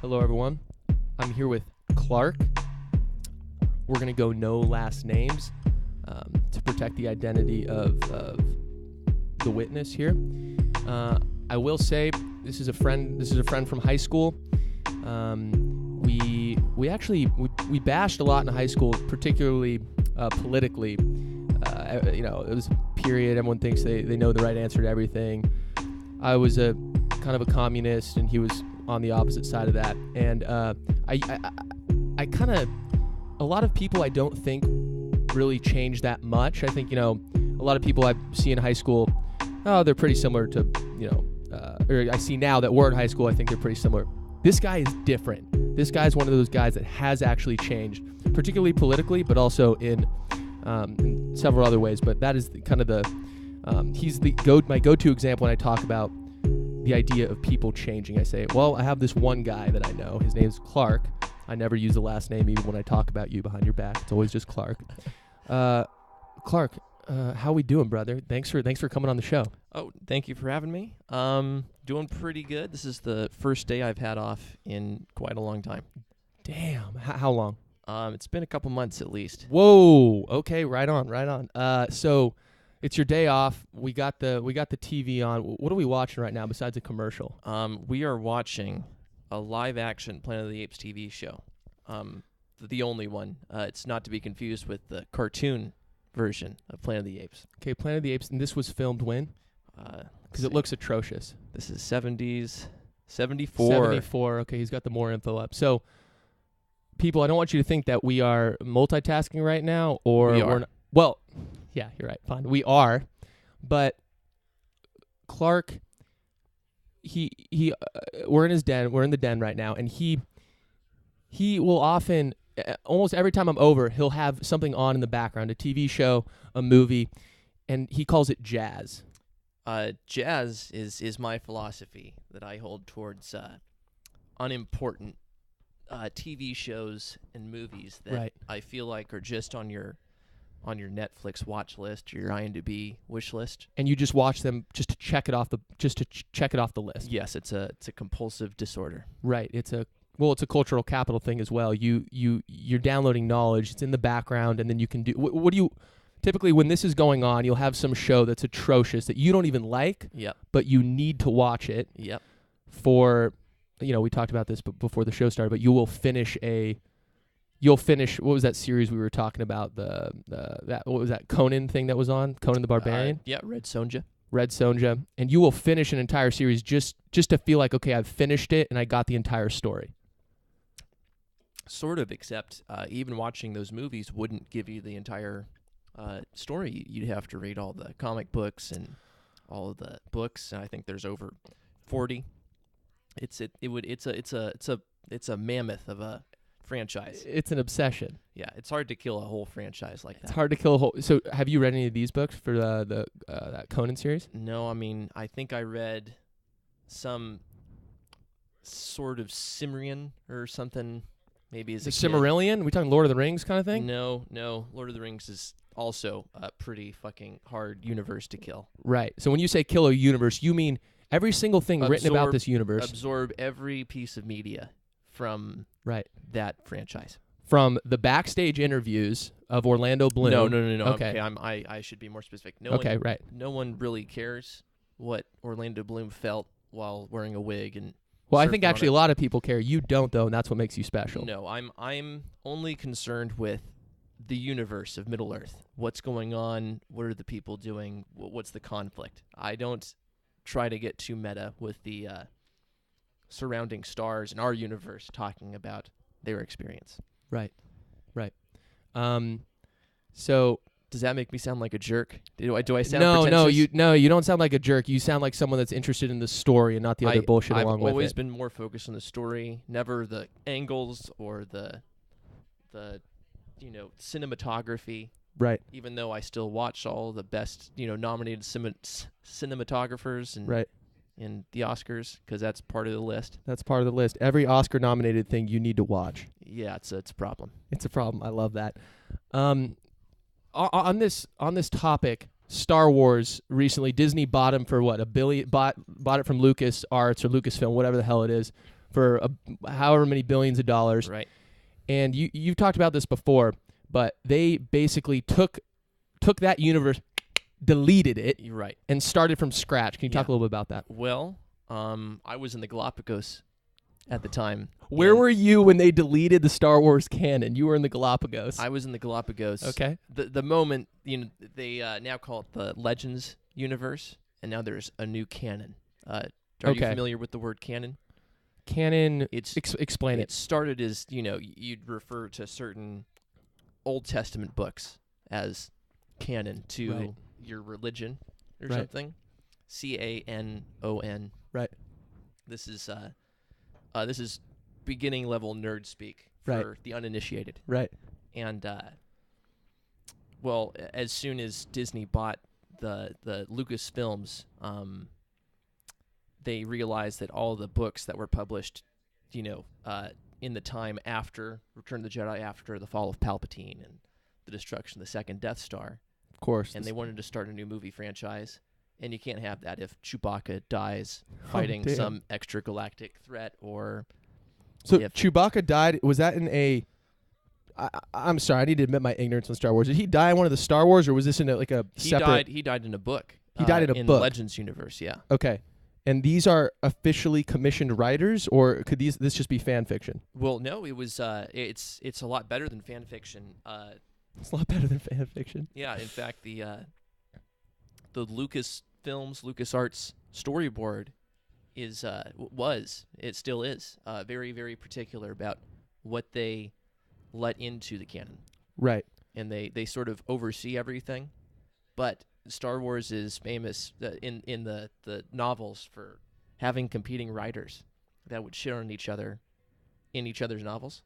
Hello, everyone. I'm here with Clark. We're going to go no last names to protect the identity of the witness here. I will say this is a friend from high school. We bashed a lot in high school, particularly politically. It was a period. Everyone thinks they know the right answer to everything. I was a kind of a communist, and he was on the opposite side of that. And I kind of, a lot of people I don't think really change that much. I think, a lot of people I see in high school, they're pretty similar to, or I see now that we're in high school, I think they're pretty similar. This guy is different. This guy is one of those guys that has actually changed, particularly politically, but also in several other ways. But that is kind of he's my go-to example when I talk about the idea of people changing. I say, well, I have this one guy that I know. His name's Clark. I never use the last name even when I talk about you behind your back. It's always just Clark. Clark, how we doing, brother? Thanks for coming on the show. Oh, thank you for having me. Doing pretty good. This is the first day I've had off in quite a long time. Damn. How long? It's been a couple months at least. Whoa. Okay. Right on. So it's your day off. We got the TV on. What are we watching right now besides a commercial? We are watching a live-action Planet of the Apes TV show. The only one. It's not to be confused with the cartoon version of Planet of the Apes. Okay, Planet of the Apes, and this was filmed when? Because it looks atrocious. This is 70s, 74. 74. Okay, he's got the more info up. So, people, I don't want you to think that we are multitasking right now, or we are. We're not. Well, yeah, you're right. Fine, we are, but Clark, we're in his den. We're in the den right now, and he will often, almost every time I'm over, he'll have something on in the background, a TV show, a movie, and he calls it jazz. Jazz is my philosophy that I hold towards unimportant TV shows and movies that Right. I feel like are just on your Netflix watch list or your IMDb wish list. And you just watch them just to check it off the list. Yes, it's a compulsive disorder. Right. It's a cultural capital thing as well. You're downloading knowledge. It's in the background, and then you can do. What do you typically when this is going on? You'll have some show that's atrocious that you don't even like. Yep. But you need to watch it. Yep. For, we talked about this before the show started. But you will finish what was that series we were talking about? What was that Conan thing that was on? Conan the Barbarian? Yeah, Red Sonja. And you will finish an entire series just to feel like, okay, I've finished it and I got the entire story. Sort of, except even watching those movies wouldn't give you the entire story. You'd have to read all the comic books and all of the books, and I think there's over 40. It's a mammoth of a franchise. It's an obsession. Yeah, it's hard to kill a whole franchise like that. It's hard to kill a whole. So, have you read any of these books for that Conan series? No, I think I read some sort of Cimmerian or something. Maybe as a kid. Cimmerillion? We talking Lord of the Rings kind of thing? No. Lord of the Rings is also a pretty fucking hard universe to kill. Right. So when you say kill a universe, you mean every single thing written about this universe. Absorb every piece of media from that franchise. From the backstage interviews of Orlando Bloom. No. Okay. I should be more specific. No one really cares what Orlando Bloom felt while wearing a wig and. Well, I think actually a lot of people care. You don't, though, and that's what makes you special. No, I'm only concerned with the universe of Middle-earth. What's going on? What are the people doing? What's the conflict? I don't try to get too meta with the surrounding stars in our universe talking about their experience. Right. So does that make me sound like a jerk? Do I sound pretentious? No, you don't sound like a jerk. You sound like someone that's interested in the story and not the other bullshit along with it. I've always been more focused on the story, never the angles or the cinematography. Right. Even though I still watch all the best, nominated cinematographers and in the Oscars, because that's part of the list. That's part of the list. Every Oscar-nominated thing you need to watch. Yeah, it's a problem. It's a problem. I love that. On this topic, Star Wars recently, Disney bought him for what, $1 billion, bought it from LucasArts or Lucasfilm, whatever the hell it is, for however many billions of dollars. Right. And you've talked about this before, but they basically took that universe, deleted it, You're right. and started from scratch. Can you talk a little bit about that? Well, I was in the Galapagos at the time. Where were you when they deleted the Star Wars canon? You were in the Galapagos. I was in the Galapagos. Okay. The moment, they now call it the Legends universe, and now there's a new canon. Are you familiar with the word canon? Canon, explain it. It started as, you'd refer to certain Old Testament books as canon to your religion or something. CANON. Right. This is beginning level nerd speak for the uninitiated. Right. And well, as soon as Disney bought the Lucasfilms, they realized that all the books that were published, in the time after Return of the Jedi, after the fall of Palpatine and the destruction of the second Death Star, of course, and they wanted to start a new movie franchise. And you can't have that if Chewbacca dies fighting some extragalactic threat or... So Chewbacca died, was that in a... I'm sorry, I need to admit my ignorance on Star Wars. Did he die in one of the Star Wars, or was this in a separate... He died in a book. He died in a book? In the Legends universe, yeah. Okay. And these are officially commissioned writers, or could this just be fan fiction? Well, no, it was... it's a lot better than fan fiction. It's a lot better than fan fiction. Yeah, in fact, the LucasArts storyboard it still is very, very particular about what they let into the canon. Right. And they sort of oversee everything. But Star Wars is famous in the novels for having competing writers that would shit on each other in each other's novels.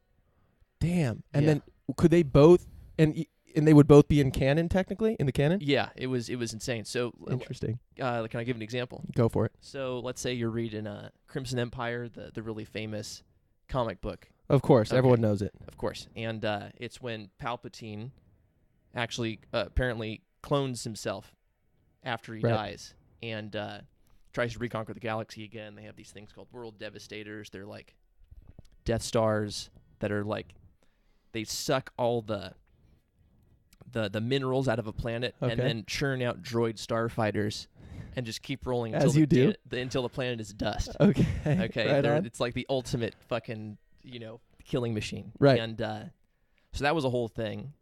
Damn. And then could they both... And they would both be in canon, technically, in the canon? Yeah, it was insane. So interesting. Can I give an example? Go for it. So let's say you're reading Crimson Empire, the really famous comic book. Of course, everyone knows it. Of course. And it's when Palpatine actually apparently clones himself after he dies and tries to reconquer the galaxy again. They have these things called world devastators. They're like Death Stars that are like, they suck all the minerals out of a planet and then churn out droid starfighters and just keep rolling until the planet is dust. Okay. It's like the ultimate fucking, killing machine. Right. And so that was a whole thing.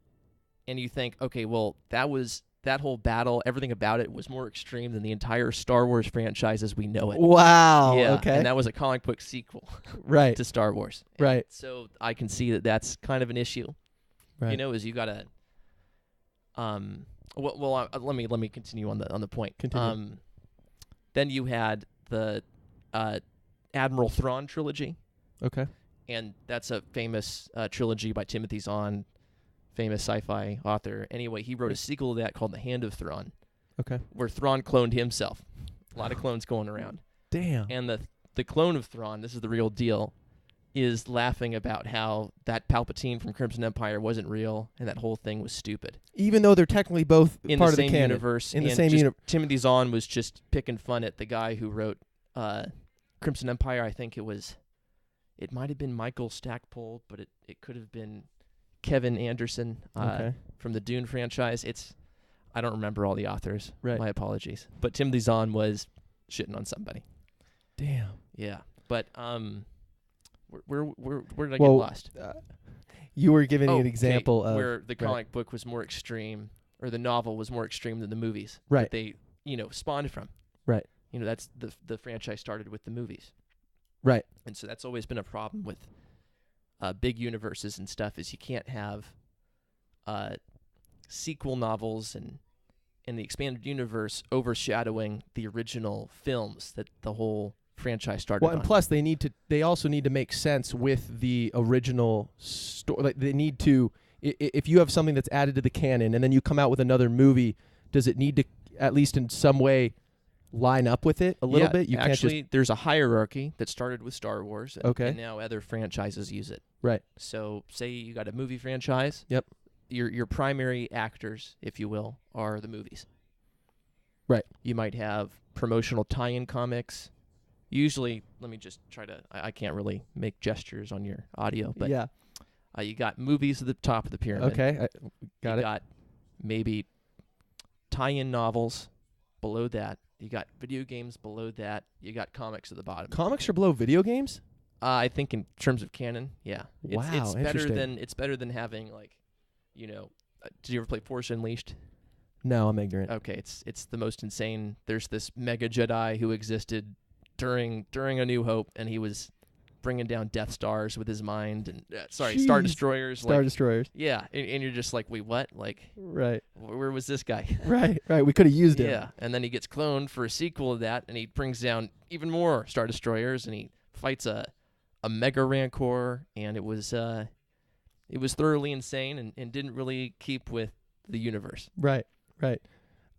And you think, okay, well, that whole battle, everything about it was more extreme than the entire Star Wars franchise as we know it. Wow. Yeah. Okay. And that was a comic book sequel to Star Wars. Right. And so I can see that that's kind of an issue. Right. Is you got to... let me continue on the point. Continue. Then you had the Admiral Thrawn trilogy. Okay. And that's a famous trilogy by Timothy Zahn, famous sci-fi author. Anyway, he wrote a sequel to that called The Hand of Thrawn. Okay. Where Thrawn cloned himself. A lot of clones going around. Damn. And the clone of Thrawn, this is the real deal, is laughing about how that Palpatine from Crimson Empire wasn't real and that whole thing was stupid. Even though they're technically both in part the of same the canon. universe. In the same universe. Timothy Zahn was just picking fun at the guy who wrote Crimson Empire. I think it might have been Michael Stackpole, but it could have been Kevin Anderson from the Dune franchise. I don't remember all the authors. Right. My apologies. But Timothy Zahn was shitting on somebody. Damn. Yeah. But where did I get lost? You were giving an example of where the comic book was more extreme, or the novel was more extreme than the movies. Right. That they spawned from. Right. That's the franchise started with the movies. Right. And so that's always been a problem with big universes and stuff, is you can't have sequel novels and the expanded universe overshadowing the original films that the whole franchise started on. And plus they also need to make sense with the original story. Like they need to, if you have something that's added to the canon and then you come out with another movie, does it need to at least in some way line up with it a little bit? You actually, can't just... there's a hierarchy that started with Star Wars, and now other franchises use it. Right. So say you got a movie franchise. Yep. Your primary actors, if you will, are the movies. Right. You might have promotional tie-in comics. usually, let me just try to. I can't really make gestures on your audio, but yeah. You got movies at the top of the pyramid. Okay, got you it. Got maybe tie-in novels below that. You got video games below that. You got comics at the bottom. Comics are below video games? I think in terms of canon, yeah. Wow, it's better interesting. It's better than having like, did you ever play Force Unleashed? No, I'm ignorant. Okay, it's the most insane. There's this mega Jedi who existed during A New Hope, and he was bringing down Death Stars with his mind, and Star Destroyers. Star Destroyers. Yeah, and you're just like, wait, what? Like, right? Where was this guy? right. We could have used him. Yeah, and then he gets cloned for a sequel to that, and he brings down even more Star Destroyers, and he fights a mega Rancor, and it was thoroughly insane and didn't really keep with the universe. Right.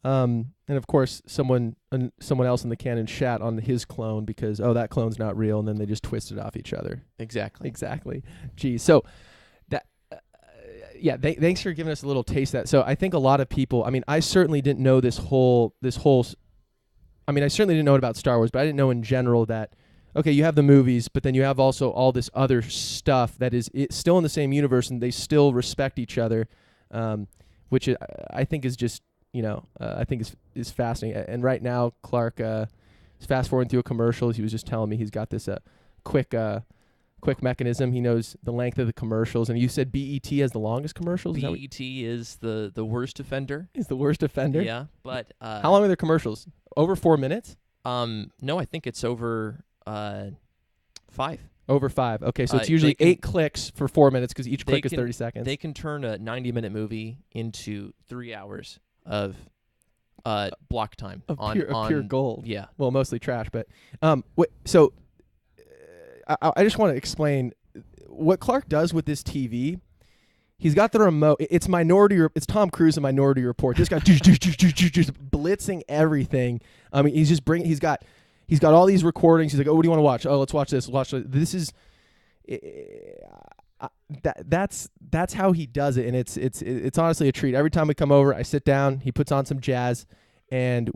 And of course, someone else in the canon shat on his clone because that clone's not real, and then they just twisted off each other. Exactly. Geez. So that thanks for giving us a little taste of that. So I think a lot of people. I mean, I certainly didn't know this whole. I mean, I certainly didn't know about Star Wars, but I didn't know in general that. Okay, you have the movies, but then you have also all this other stuff that is still in the same universe, and they still respect each other, which I think is just. I think is fascinating. And right now, Clark is fast forwarding through a commercial. He was just telling me he's got this quick mechanism. He knows the length of the commercials. And you said BET has the longest commercials? BET is the worst offender. Is the worst offender? Yeah, but how long are their commercials? Over 4 minutes? No, I think it's over 5. Over 5. Okay, so it's usually 8 clicks for 4 minutes because each click is 30 seconds. They can turn a 90-minute movie into 3 hours of block time on pure gold. Yeah. Well, mostly trash, but so I just want to explain what Clark does with this TV. He's got the remote. It's It's Tom Cruise in Minority Report. This guy just blitzing everything. I mean, he's got all these recordings. He's like, "Oh, what do you want to watch? Oh, let's watch this. Watch this." This is that's how he does it, and it's honestly a treat. Every time we come over, I sit down, he puts on some jazz, and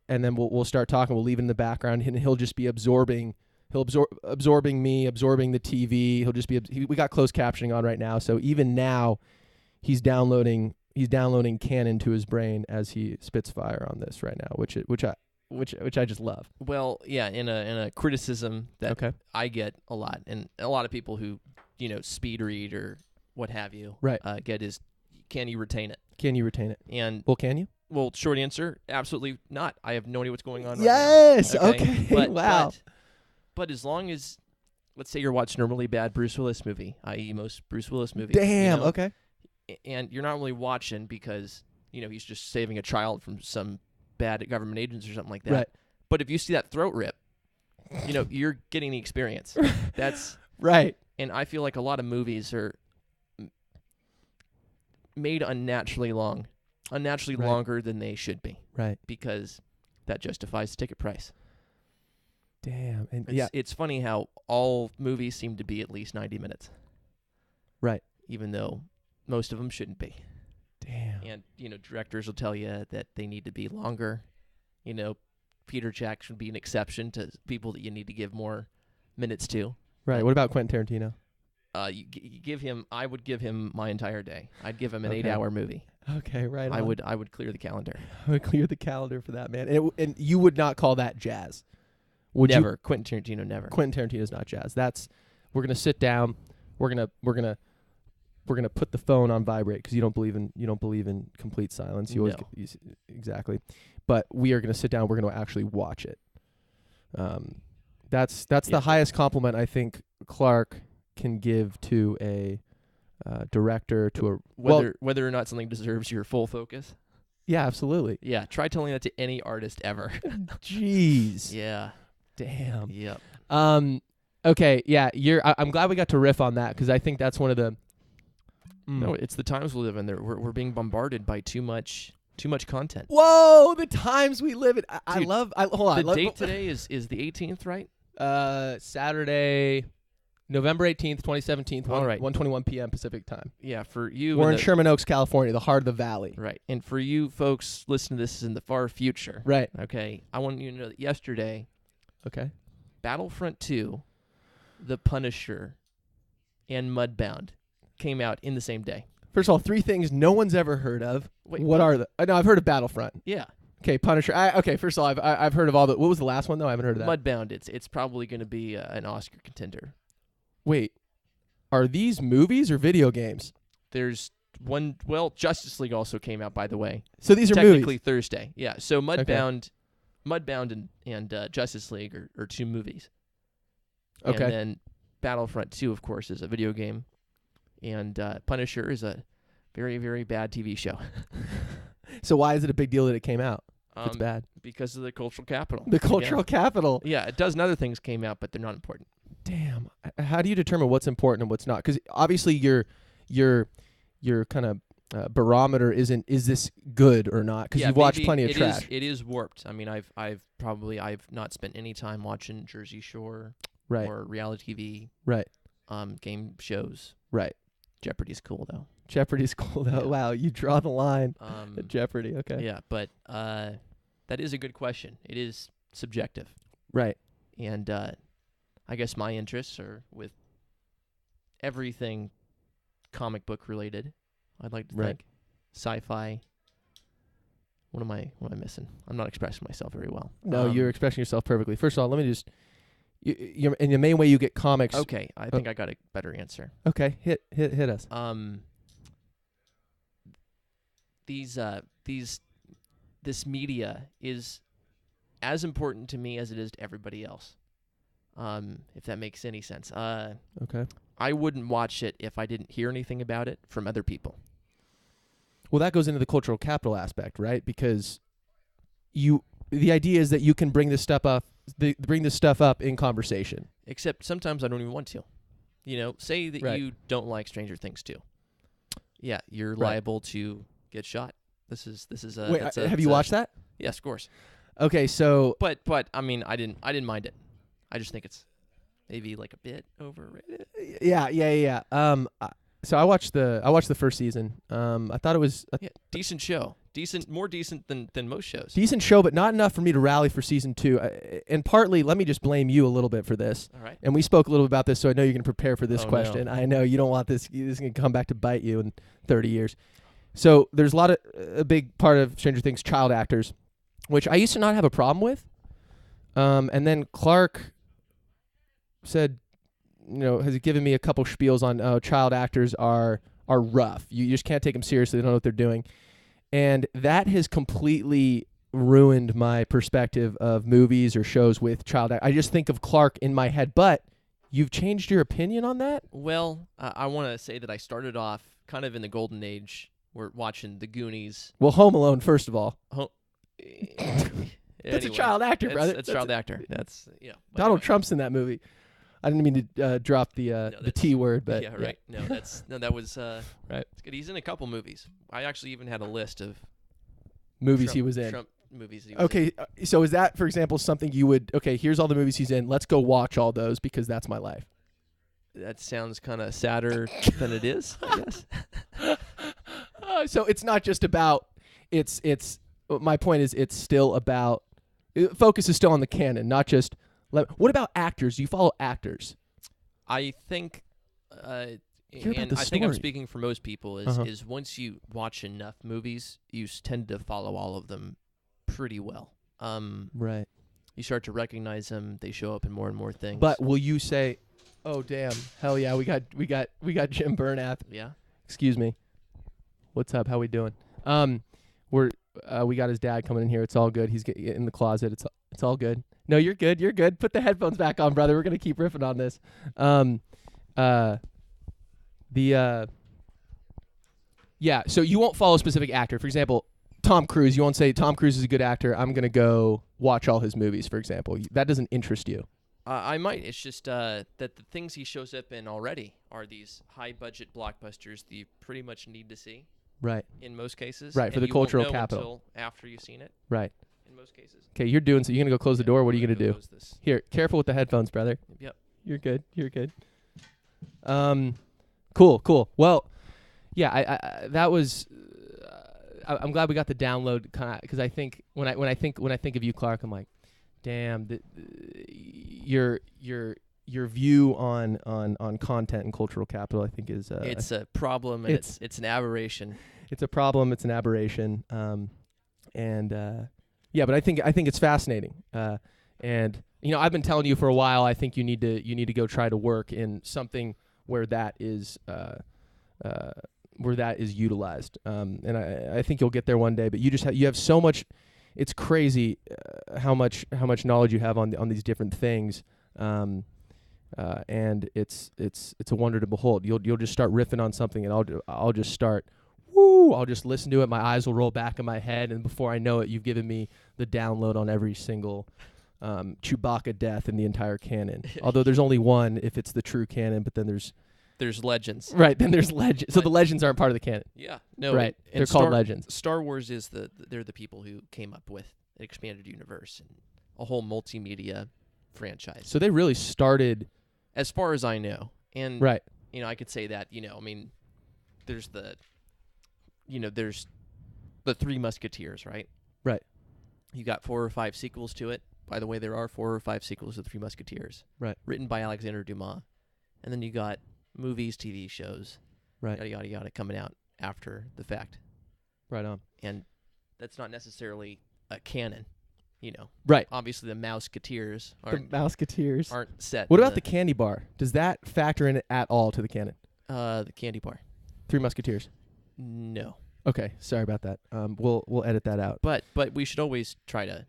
then we'll start talking. We'll leave it in the background, and he'll just be absorbing me, absorbing the TV. He'll just be we got closed captioning on right now, so even now he's downloading canon to his brain as he spits fire on this right now, which I just love. Well, yeah, in a criticism that I get a lot, and a lot of people who speed read or what have you, right? Get is, can you retain it? Can you retain it? And can you? Well, short answer, absolutely not. I have no idea what's going on. Yes. Right now. Okay. But, wow. But as long as, let's say you're watching a really bad Bruce Willis movie, i.e. most Bruce Willis movies. Damn. Okay. And you're not really watching because he's just saving a child from some bad government agents or something like that. Right. But if you see that throat rip, you're getting the experience. That's right. And I feel like a lot of movies are made unnaturally long, longer than they should be. Right. Because that justifies the ticket price. Damn. And it's funny how all movies seem to be at least 90 minutes. Right. Even though most of them shouldn't be. Damn. And, directors will tell you that they need to be longer. Peter Jackson should be an exception to people that you need to give more minutes to. Right. What about Quentin Tarantino? You give him. I would give him my entire day. I'd give him an 8-hour movie. Okay, right. I would clear the calendar. I would clear the calendar for that, man. And you would not call that jazz. Never. Quentin Tarantino never. Quentin Tarantino's not jazz. We're gonna sit down. We're gonna put the phone on vibrate because you don't believe in complete silence. You always exactly. But we are gonna sit down. We're gonna actually watch it. That's the highest compliment I think Clark can give to a director, to a whether or not something deserves your full focus. Yeah, absolutely. Yeah, try telling that to any artist ever. Jeez. Yeah. Damn. Yep. Okay. Yeah. I'm glad we got to riff on that because I think that's one of the. No, it's the times we live in. We're being bombarded by too much content. Whoa, the times we live in. Dude, hold on. The date today is the 18th, right? Saturday, November 18th, 2017. All right. 1:21 p.m. Pacific time. Yeah, for you. We're in Sherman Oaks, California, the heart of the valley. Right. And for you folks listening to this in the far future. Right. Okay. I want you to know that yesterday Okay. Battlefront 2, The Punisher, and Mudbound came out in the same day. First of all, 3 things no one's ever heard of. Wait, what are the? I know I've heard of Battlefront. Yeah. Okay, Punisher. Okay, first of all, I've heard of all the. What was the last one though? I haven't heard of that. Mudbound. It's probably going to be an Oscar contender. Wait, are these movies or video games? There's one. Well, Justice League also came out, by the way. So these are technically movies. Thursday. Yeah. So Mudbound and Justice League are 2 movies. Okay. And then Battlefront 2, of course, is a video game, and Punisher is a very, very bad TV show. So why is it a big deal that it came out? It's bad. Because of the cultural capital. The cultural capital. Yeah, a dozen other things came out, but they're not important. Damn. How do you determine what's important and what's not? Because obviously your kind of barometer isn't is this good or not? Because you've watched plenty of trash. It is warped. I mean, I've not spent any time watching Jersey Shore Right. or reality TV. Right. Game shows. Right. Jeopardy's cool though. Jeopardy's cool though. Yeah. Wow, you draw the line at Jeopardy. Okay. Yeah, but that is a good question. It is subjective. Right. And I guess my interests are with everything comic book related. I'd like to think sci-fi. What am I missing? I'm not expressing myself very well. No, you're expressing yourself perfectly. First of all, let me just. In the main way you get comics. Okay, I think I got a better answer. Okay, hit us. This media is as important to me as it is to everybody else. If that makes any sense. Okay. I wouldn't watch it if I didn't hear anything about it from other people. Well, that goes into the cultural capital aspect, right? Because the idea is that you can bring this stuff up in conversation. Except sometimes I don't even want to. Say that you don't like Stranger Things 2. Yeah, you're liable to get shot. This is a. Wait, have you watched that? Yes, of course. Okay, so. But I mean, I didn't mind it. I just think it's maybe like a bit overrated. Yeah. So I watched the first season. I thought it was a decent show. More decent than most shows. Decent show, but not enough for me to rally for season 2. And partly, let me just blame you a little bit for this. All right. And we spoke a little bit about this, so I know you can prepare for this question. No. I know you don't want this. This is going to come back to bite you in 30 years. So there's a big part of Stranger Things, child actors, which I used to not have a problem with. And then Clark said, has given me a couple spiels on child actors are rough. You just can't take them seriously. They don't know what they're doing. And that has completely ruined my perspective of movies or shows with child actors. I just think of Clark in my head. But you've changed your opinion on that? Well, I want to say that I started off kind of in the golden age. We're watching The Goonies. Well, Home Alone, first of all. That's a child actor, brother. That's a child actor. That's Donald Trump's in that movie. I didn't mean to drop the T word, but yeah, right. No, that was right. It's good. He's in a couple movies. I actually even had a list of movies he was in. Trump movies. He was in. So is that, for example, something you would? Okay, here's all the movies he's in. Let's go watch all those because that's my life. That sounds kind of sadder than it is, I guess. So it's not just about. It's. My point is, it's still about. Focus is still on the canon, not just. What about actors? Do you follow actors? I think, and I think I'm speaking for most people, is once you watch enough movies, you tend to follow all of them pretty well. Right. You start to recognize them. They show up in more and more things. But will you say, "Oh damn, hell yeah, we got Jim Burnap"? Yeah. Excuse me. What's up? How we doing? We got his dad coming in here. It's all good. He's in the closet. It's all good. No, you're good. You're good. Put the headphones back on, brother. We're gonna keep riffing on this. Yeah. So you won't follow a specific actor. For example, Tom Cruise. You won't say Tom Cruise is a good actor. I'm gonna go watch all his movies. For example, that doesn't interest you. I might. It's just that the things he shows up in already are these high-budget blockbusters that you pretty much need to see. Right. In most cases. Right, for the cultural capital. Until after you've seen it. Right. In most cases. Okay, you're doing so. You're gonna go close the door. What are you gonna do? Here, careful with the headphones, brother. Yep. You're good. You're good. Cool. Well, yeah. That was. I'm glad we got the download because I think when I think of you, Clark, I'm like, damn. your view on content and cultural capital, I think, is it's a problem, and it's an aberration. It's a problem. It's an aberration. Yeah, but I think it's fascinating. And I've been telling you for a while. I think you need to go try to work in something where that is utilized. And I think you'll get there one day. But you have so much. It's crazy how much knowledge you have on these different things. And it's a wonder to behold. You'll just start riffing on something, and I'll just start. I'll just listen to it. My eyes will roll back in my head, and before I know it, you've given me the download on every single Chewbacca death in the entire canon. Although there's only one if it's the true canon, but then there's legends. Right, then there's legends. So the legends aren't part of the canon. Yeah. No. Right. They're called legends. Star Wars is they're the people who came up with an expanded universe and a whole multimedia franchise. So they really started, as far as I know. And right. I could say that, there's the Three Musketeers, right? Right. You got 4 or 5 sequels to it. By the way, there are 4 or 5 sequels to The Three Musketeers. Right. Written by Alexander Dumas. And then you got movies, TV shows, right, yada, yada, yada, coming out after the fact. Right on. And that's not necessarily a canon, Right. Obviously, the Mouseketeers aren't set. What about the candy bar? Does that factor in at all to the canon? The candy bar. Three Musketeers. No. Okay, sorry about that. We'll edit that out. But we should always try to,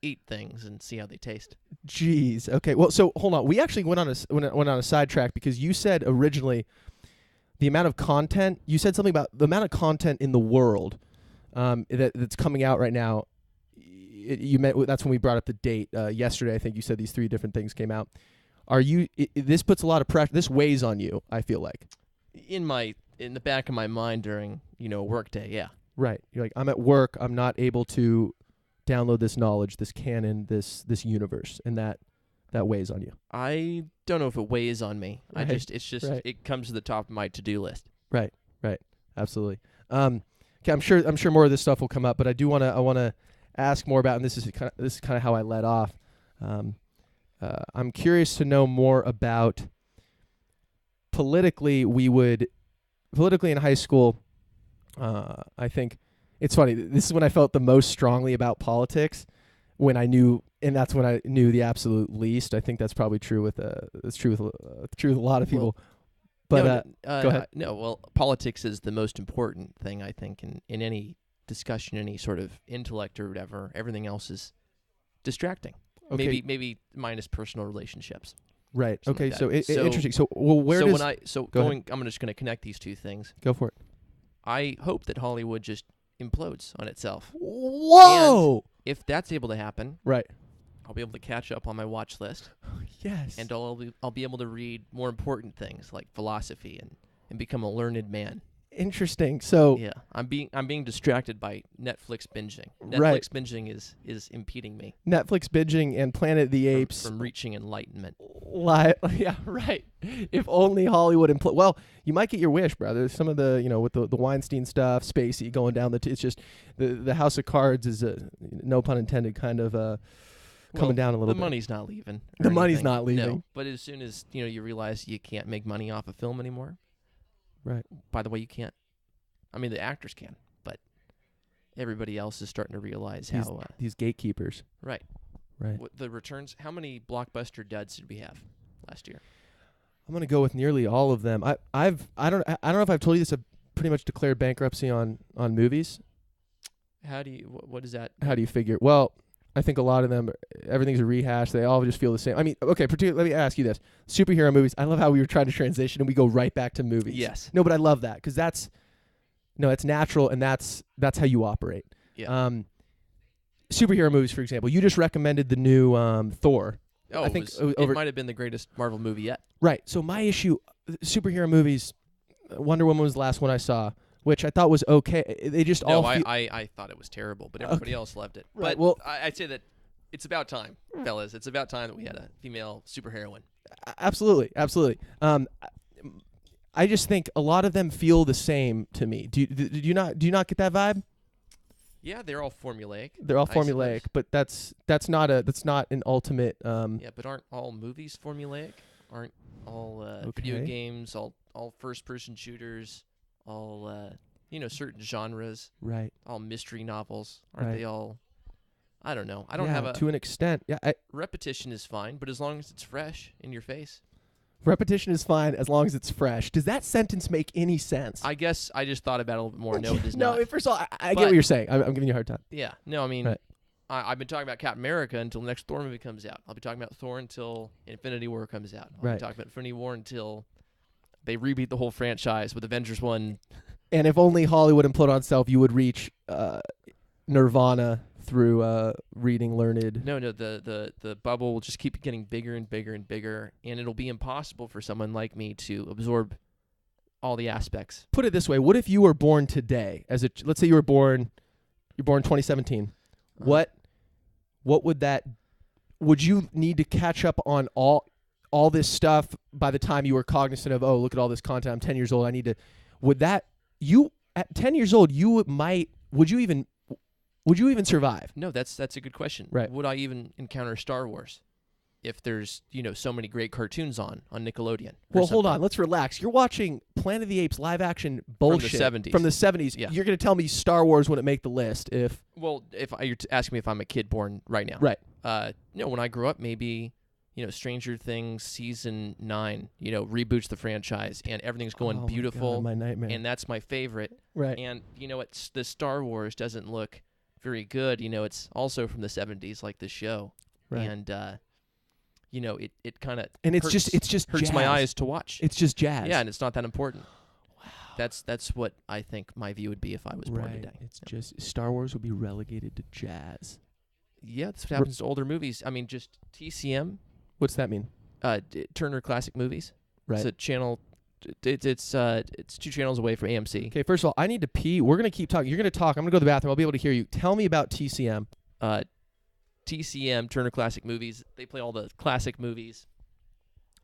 eat things and see how they taste. Jeez. Okay. Well, so hold on. We actually went on a sidetrack because you said originally the amount of content. You said something about the amount of content in the world that's coming out right now. That's when we brought up the date yesterday. I think you said these 3 different things came out. This puts a lot of pressure. This weighs on you, I feel like. In the back of my mind during a work day, yeah. Right. You're like, I'm at work. I'm not able to download this knowledge, this canon, this universe, and that weighs on you. I don't know if it weighs on me. Right. Right. It comes to the top of my to-do list. Right. Absolutely. Okay, I'm sure more of this stuff will come up, but I want to ask more about, and this is kind of how I led off. I'm curious to know more about politically in high school. I think it's funny. This is when I felt the most strongly about politics, when I knew, and that's when I knew the absolute least. I think that's probably true with a lot of people. Go ahead. No, well, politics is the most important thing, I think, in any discussion, any sort of intellect or whatever. Everything else is distracting. Okay. Maybe minus personal relationships. Right. Okay. Like so interesting. So I'm just going to connect these 2 things. Go for it. I hope that Hollywood just implodes on itself. Whoa! And if that's able to happen, right, I'll be able to catch up on my watch list. Yes. And I'll be able to read more important things like philosophy and become a learned man. Interesting. So yeah, I'm being distracted by Netflix binging. Right. Netflix binging is impeding me. Netflix binging and Planet of the Apes from reaching enlightenment. Yeah, right. If only Hollywood well, you might get your wish, brother. Some of the with the Weinstein stuff, Spacey going down it's just the House of Cards is no pun intended kind of coming down a little bit. The money's not leaving. The money's not leaving. No, but as soon as you realize you can't make money off a film anymore. Right. By the way, you can't. I mean, the actors can, but everybody else is starting to realize how these gatekeepers. Right. Right. The returns. How many blockbuster duds did we have last year? I'm gonna go with nearly all of them. I don't know if I've told you this. I've pretty much declared bankruptcy on movies. How do you? What is that? How do you figure? Well, I think a lot of them, everything's a rehash. They all just feel the same. I mean, okay, let me ask you this. Superhero movies, I love how we were trying to transition and we go right back to movies. Yes. No, but I love that because it's natural and that's how you operate. Yeah. Superhero movies, for example, you just recommended the new Thor. Oh, I think it might have been the greatest Marvel movie yet. Right. So my issue, superhero movies, Wonder Woman was the last one I saw, which I thought was okay. They just all. I thought it was terrible, but everybody else loved it. Right. But well, I'd say that it's about time, fellas. It's about time that we had a female superheroine. Absolutely. I just think a lot of them feel the same to me. Do you not get that vibe? Yeah, they're all formulaic. They're all I suppose. formulaic, but that's not an ultimate. Yeah, but aren't all movies formulaic? Aren't all video Okay. games, all first-person shooters, all certain genres, Right. all mystery novels? Aren't Right. they all? I don't know. I don't Yeah, have a to an extent. Yeah, repetition is fine, but as long as it's fresh in your face. repetition is fine as long as it's fresh. Does that sentence make any sense? I guess I just thought about it a little bit more. No, it does no, not. first of all, I get But- what you're saying. I'm giving you a hard time. Yeah. No, I mean, Right. I've been talking about Captain America until the next Thor movie comes out. I'll be talking about Thor until Infinity War comes out. I'll Right. be talking about Infinity War until they reboot the whole franchise with Avengers 1. And if only Hollywood imploded on itself, you would reach Nirvana through reading learned. No, the bubble will just keep getting bigger and bigger and bigger, and it'll be impossible for someone like me to absorb all the aspects. Put it this way: what if you were born today? Let's say you're born 2017. What would that? Would you need to catch up on all this stuff by the time you were cognizant of? Oh, look at all this content. I'm 10 years old. I need to. Would that you at 10 years old? Would you even survive? No, that's a good question. Right. Would I even encounter Star Wars if there's so many great cartoons on Nickelodeon? Well, hold on. Let's relax. You're watching Planet of the Apes live action bullshit 70s. From the 70s. Yeah. You're going to tell me Star Wars wouldn't make the list if Well, if you're asking me if I'm a kid born right now, right. No, when I grew up, maybe Stranger Things season 9, reboots the franchise and everything's going Oh my beautiful, God, my nightmare. and that's my favorite. Right. And the Star Wars doesn't look very good. It's also from the 70s, like the show, Right. and it kind of And it's just hurts jazz. my eyes to watch. It's just jazz. Yeah, and it's not that important. Wow. That's what I think my view would be if I was born right. today. It's just Star Wars would be relegated to jazz. Yeah, that's what happens to older movies. I mean, just TCM, What's that mean? Turner Classic Movies. Right. It's a channel. It's 2 channels away from AMC. Okay, first of all, I need to pee. We're going to keep talking. You're going to talk. I'm going to go to the bathroom. I'll be able to hear you. Tell me about TCM. TCM, Turner Classic Movies. They play all the classic movies,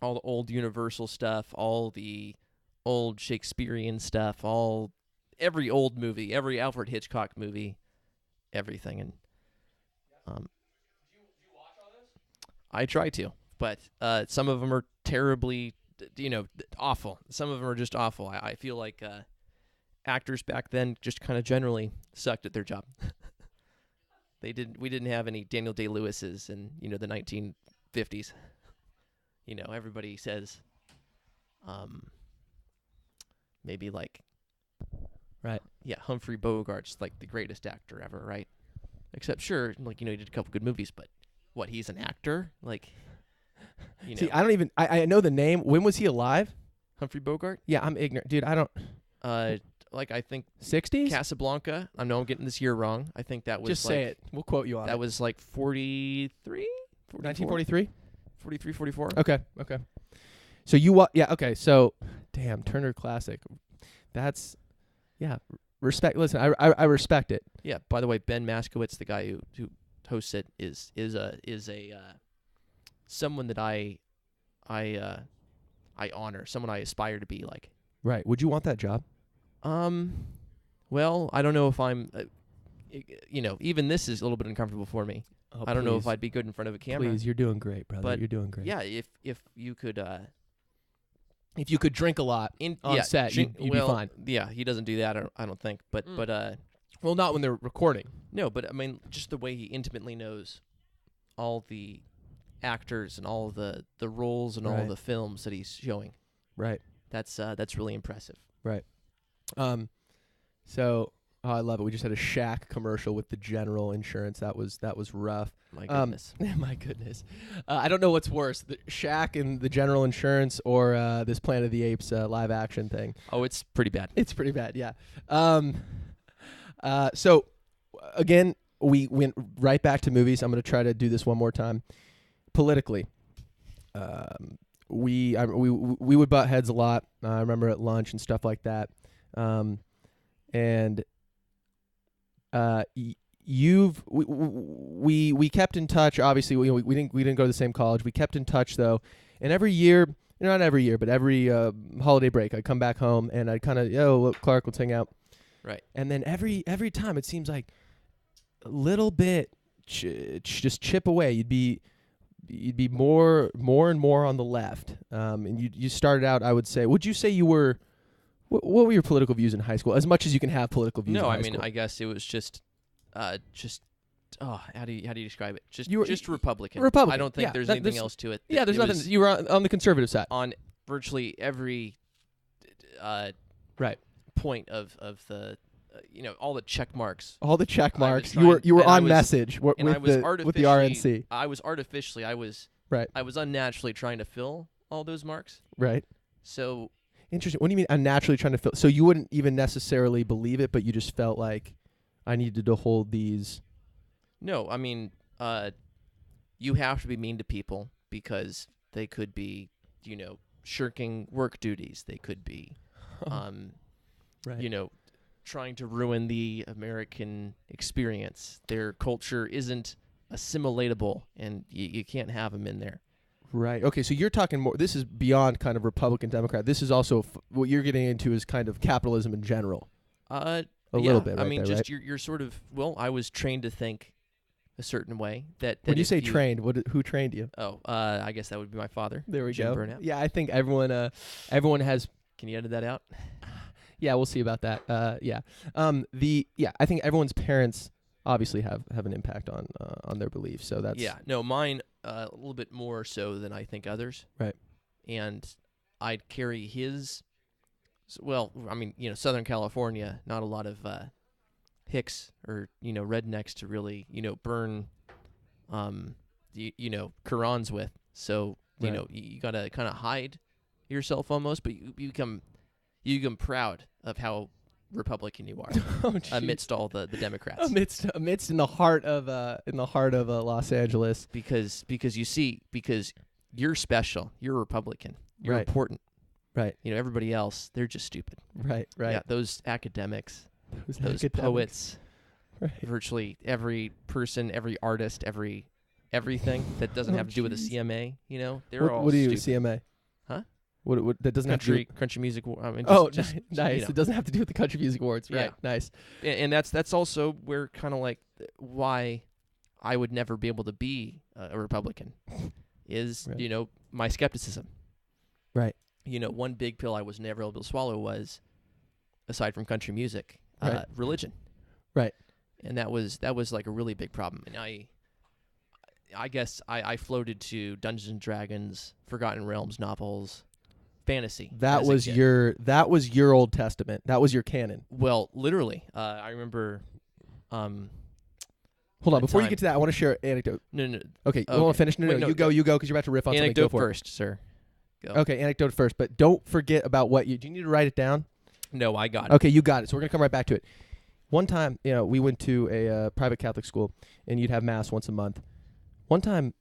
all the old Universal stuff, all the old Shakespearean stuff, every old movie, every Alfred Hitchcock movie, everything. And I try to, but some of them are terribly, awful. Some of them are just awful. I feel like actors back then just kind of generally sucked at their job. We didn't have any Daniel Day-Lewis's in the 1950s. Everybody says, maybe like, Right. yeah, Humphrey Bogart's like the greatest actor ever, right? Except sure, like he did a couple good movies, but what? He's an actor, like. See, I don't even. I know the name. When was he alive? Humphrey Bogart? Yeah, I'm ignorant, dude. I don't. I think 60s. Casablanca. I know I'm getting this year wrong. I think that was Just say it. We'll quote you on That it. was like 43, 1943. 43, 44. Okay. So yeah. Okay. So, damn, Turner Classic. That's, yeah. Respect. Listen, I respect it. Yeah. By the way, Ben Maskowitz, the guy who hosts it, is a someone that I honor, someone I aspire to be like. Right. Would you want that job? Well, I don't know if I'm, even this is a little bit uncomfortable for me. Oh, I don't know if I'd be good in front of a camera. Please, you're doing great, brother. But you're doing great. Yeah, if you could, If you could drink a lot on set, you'd be fine. Yeah, he doesn't do that. I don't think. But Well, not when they're recording. no. But I mean, just the way he intimately knows all the actors and all the roles and all Right. the films that he's showing. Right. That's really impressive. Right. So I love it. We just had a Shaq commercial with the General Insurance. That was rough. My goodness. My goodness. I don't know what's worse, the Shaq and the General Insurance or this Planet of the Apes live action thing. Oh, it's pretty bad. It's pretty bad, yeah. So again, we went right back to movies. I'm going to try to do this one more time. Politically, we would butt heads a lot. I remember at lunch and stuff like that. We kept in touch. Obviously, we didn't go to the same college. We kept in touch though, and every year, not every year, but every holiday break, I'd come back home and I'd kind of, look, Clark, let's hang out. Right. And then every time, it seems like little bit, just chip away. You'd be more and more on the left. And you started out, I would say. Would you say you were? What were your political views in high school? As much as you can have political views. No, in I high mean, school. I guess it was just. How do you describe it? Just Republican. Republican. I don't think there's anything else to it. Yeah, there's nothing. You were on the conservative side. On virtually every right point of the all the check marks. All the check marks. Trying, you were on message with the RNC. I was unnaturally trying to fill all those marks. Right. So interesting. What do you mean unnaturally trying to fill? So you wouldn't even necessarily believe it, but you just felt like I needed to hold these. No, I mean, you have to be mean to people because they could be, shirking work duties. They could be, right. Trying to ruin the American experience. Their culture isn't assimilatable, and you can't have them in there. Right. Okay, so you're talking more. This is beyond kind of Republican, Democrat. This is also what you're getting into is kind of capitalism in general. A little bit. Right I mean, there, just right? you're sort of. Well, I was trained to think a certain way. That when you say trained, who trained you? Oh, I guess that would be my father. There we Jim go. Burnout. Yeah, I think everyone has. Can you edit that out? Yeah, we'll see about that. Yeah. I think everyone's parents obviously have an impact on their beliefs. So that's mine a little bit more so than I think others. Right. And I'd carry his. Well, I mean, Southern California, not a lot of hicks or rednecks to really burn Qurans with. So you gotta kind of hide yourself almost, but you become proud of how Republican you are amidst all the Democrats. Amidst in the heart of Los Angeles, because you're special, you're Republican, you're important. Right. Everybody else, they're just stupid. Right. Yeah, those academics. Those poets, right. Virtually every person, every artist, everything that doesn't have to do with a CMA, they're all what do you stupid. CMA? Huh? What that doesn't have to do country music. I mean, just, nice. It doesn't have to do with the country music awards, right? Yeah. Nice. And that's also where kind of like why I would never be able to be a Republican is right. My skepticism. Right. One big pill I was never able to swallow was, aside from country music, right. Religion. Right. And that was like a really big problem. And I guess I floated to Dungeons and Dragons, Forgotten Realms novels, fantasy. That was your Old Testament. That was your canon. Well, literally. I remember. Hold on, before you get to that, I want to share an anecdote. No. Okay, you want to finish? No, you go, because you're about to riff on anecdote something. Go first, sir. Go. Okay, anecdote first, but don't forget about do you need to write it down? No, I got it. Okay, you got it. So we're gonna come right back to it. One time, we went to a private Catholic school, and you'd have mass once a month. One time,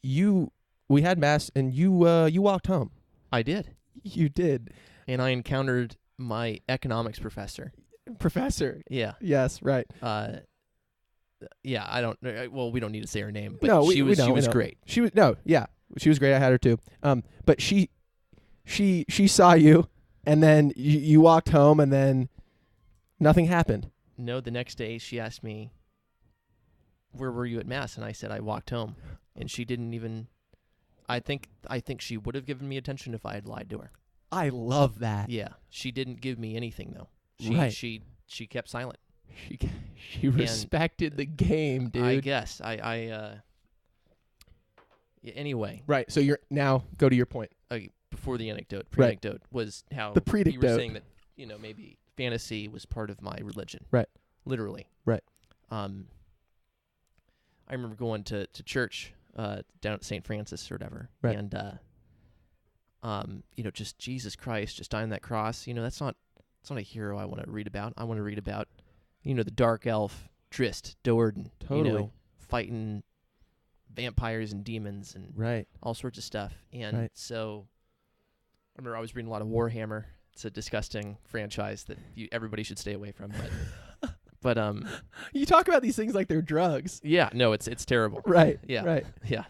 we had mass, and you walked home. I did. You did. And I encountered my economics professor. Professor. Yeah. Yes. Right. Yeah. I don't. Well, we don't need to say her name, but no, she was great. She was She was great. I had her too. But she saw you, and then you walked home, and then nothing happened. No, the next day she asked me, "Where were you at mass?" And I said I walked home, and she didn't even. I think she would have given me attention if I had lied to her. I love that. Yeah, she didn't give me anything though. She kept silent. She respected the game, dude. I guess anyway. Right. So you're now go to your point. Before the anecdote, pre-anecdote was how the predictote. You were saying that maybe fantasy was part of my religion. Right. Literally. Right. I remember going to church down at St. Francis or whatever, right. And just Jesus Christ just dying on that cross. That's not a hero I want to read about. I want to read about the dark elf Drizzt Do'Urden. Totally. Fighting vampires and demons and right. all sorts of stuff. And so I remember I was reading a lot of Warhammer. It's a disgusting franchise that everybody should stay away from. But you talk about these things like they're drugs. Yeah, no, it's terrible. Right. Yeah. Right. Yeah.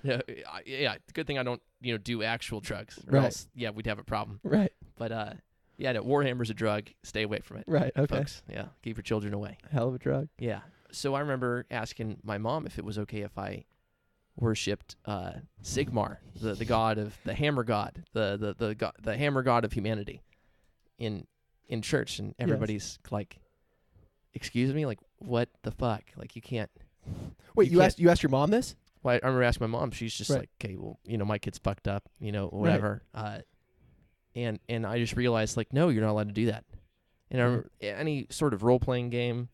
Yeah. Good thing I don't do actual drugs. Or right. else, we'd have a problem. Right. But Warhammer's a drug. Stay away from it. Right. Okay. Folks. Yeah. Keep your children away. Hell of a drug. Yeah. So I remember asking my mom if it was okay if I worshipped Sigmar, the god of the hammer god, the hammer god of humanity, in church, and everybody's like, "Excuse me, like what the fuck? Like you can't." Wait, you asked your mom this? Well, I remember asking my mom. She's just like, "Okay, well, my kid's fucked up, whatever." And I just realized, like, no, you're not allowed to do that. And I remember any sort of role playing game,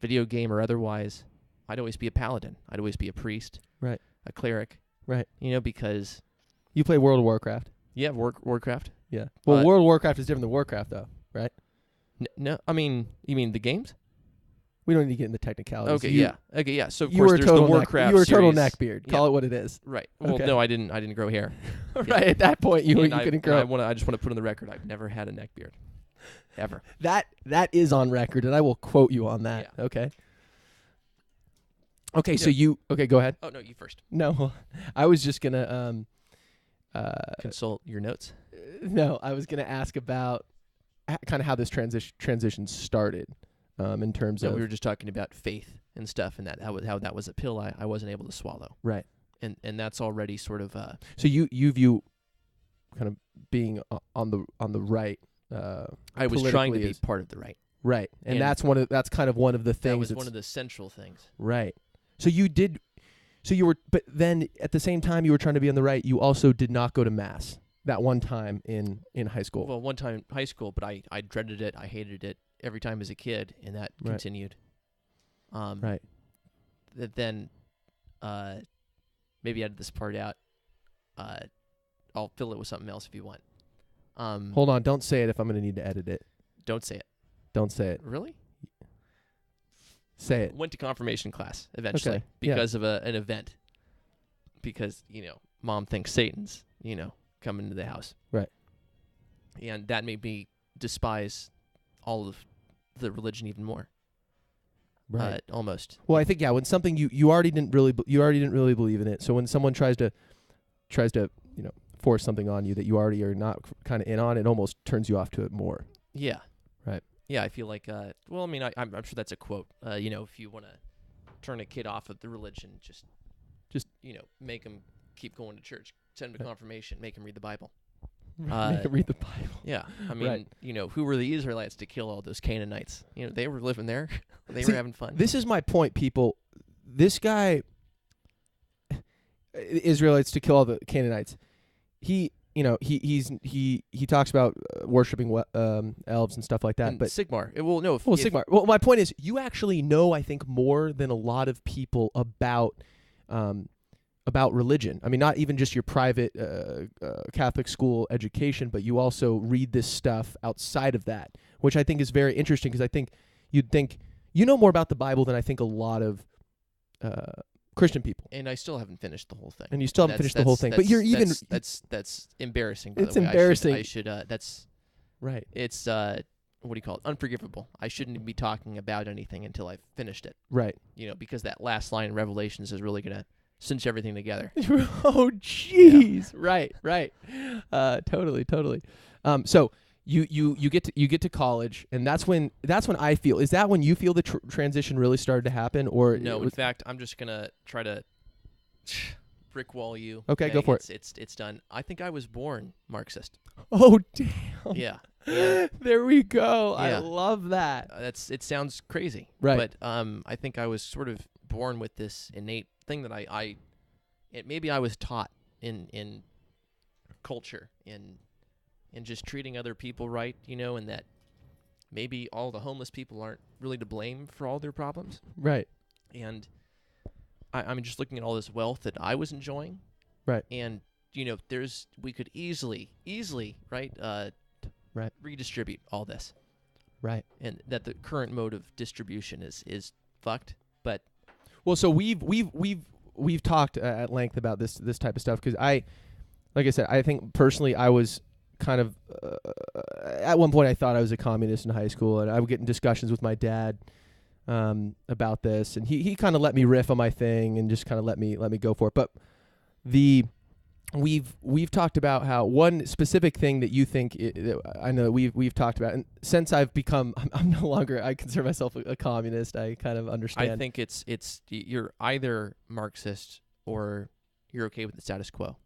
video game or otherwise, I'd always be a paladin. I'd always be a priest, right? A cleric, right? Because you play World of Warcraft. Yeah, Warcraft. Yeah. Well, World of Warcraft is different than Warcraft, though, right? No, I mean, you mean the games? We don't need to get into technicalities. Okay, yeah. So of you course were there's the Warcraft. You were a total series. neckbeard. Call it what it is. Right. Well, okay. no, I didn't grow hair. Right at that point, you couldn't grow. I just want to put on the record, I've never had a neck beard, ever. That is on record, and I will quote you on that. Yeah. Okay. Okay. So you. Okay. Go ahead. Oh no, you first. No, I was just gonna consult your notes. No, I was gonna ask about kind of how this transition started. In terms of we were just talking about faith and stuff, and how that was a pill I wasn't able to swallow. Right. And that's already sort of so you view kind of being on the right. I was trying to be part of the right. Right. And that's kind of one of the things. That was one of the central things. Right. So you were, but then at the same time you were trying to be on the right, you also did not go to mass that one time in high school. Well, one time in high school, but I dreaded it. I hated it every time as a kid, and that continued. Right. Then, maybe edit this part out. I'll fill it with something else if you want. Hold on, don't say it if I'm going to need to edit it. Don't say it. Don't say it. Really? Say it. Went to confirmation class eventually because of an event. Because, mom thinks Satan's, coming to the house. Right. And that made me despise all of the religion even more. Right. Almost. Well, I think when something you already didn't really believe in it. So when someone tries to force something on you that you already are not kind of in on, it almost turns you off to it more. Yeah. Right. Yeah, I feel like I'm sure that's a quote. If you want to turn a kid off of the religion, just make him keep going to church, send him to confirmation, make him read the Bible. Make him read the Bible. Yeah, I mean, who were the Israelites to kill all those Canaanites? They were living there. They were having fun. This is my point, people. This guy, Israelites to kill all the Canaanites. He talks about worshiping elves and stuff like that. And but Sigmar. Sigmar. Well, my point is, you actually know, I think, more than a lot of people about religion. I mean, not even just your private Catholic school education, but you also read this stuff outside of that, which I think is very interesting, because I think you'd think you know more about the Bible than I think a lot of Christian people. And I still haven't finished the whole thing. And you still haven't finished the whole thing. But you're even... That's embarrassing, by the way. It's embarrassing. I should that's... Right. It's, what do you call it? Unforgivable. I shouldn't be talking about anything until I've finished it. Right. Because that last line in Revelations is really going to cinch everything together. Oh, jeez. Yeah. Right. Totally. So you get to college, and that's when I feel. Is that when you feel the transition really started to happen, or no? In fact, I'm just gonna try to brick wall you. Okay, go for it. It's done. I think I was born Marxist. Oh damn. Yeah. There we go. Yeah. I love that. It sounds crazy, right? But I think I was sort of born with this innate thing that maybe I was taught in culture in just treating other people right, and that maybe all the homeless people aren't really to blame for all their problems. Right. And I'm just looking at all this wealth that I was enjoying. Right. And, we could easily, right, redistribute all this. Right. And that the current mode of distribution is fucked. But well, so we've talked at length about this type of stuff, because like I said, I think personally I was kind of at one point I thought I was a communist in high school, and I would get in discussions with my dad about this, and he kind of let me riff on my thing and just kind of let me go for it. But we've talked about how one specific thing that you think I know that we've talked about, and since I've become I'm no longer, I consider myself a communist. I kind of understand. I think it's you're either Marxist or you're okay with the status quo,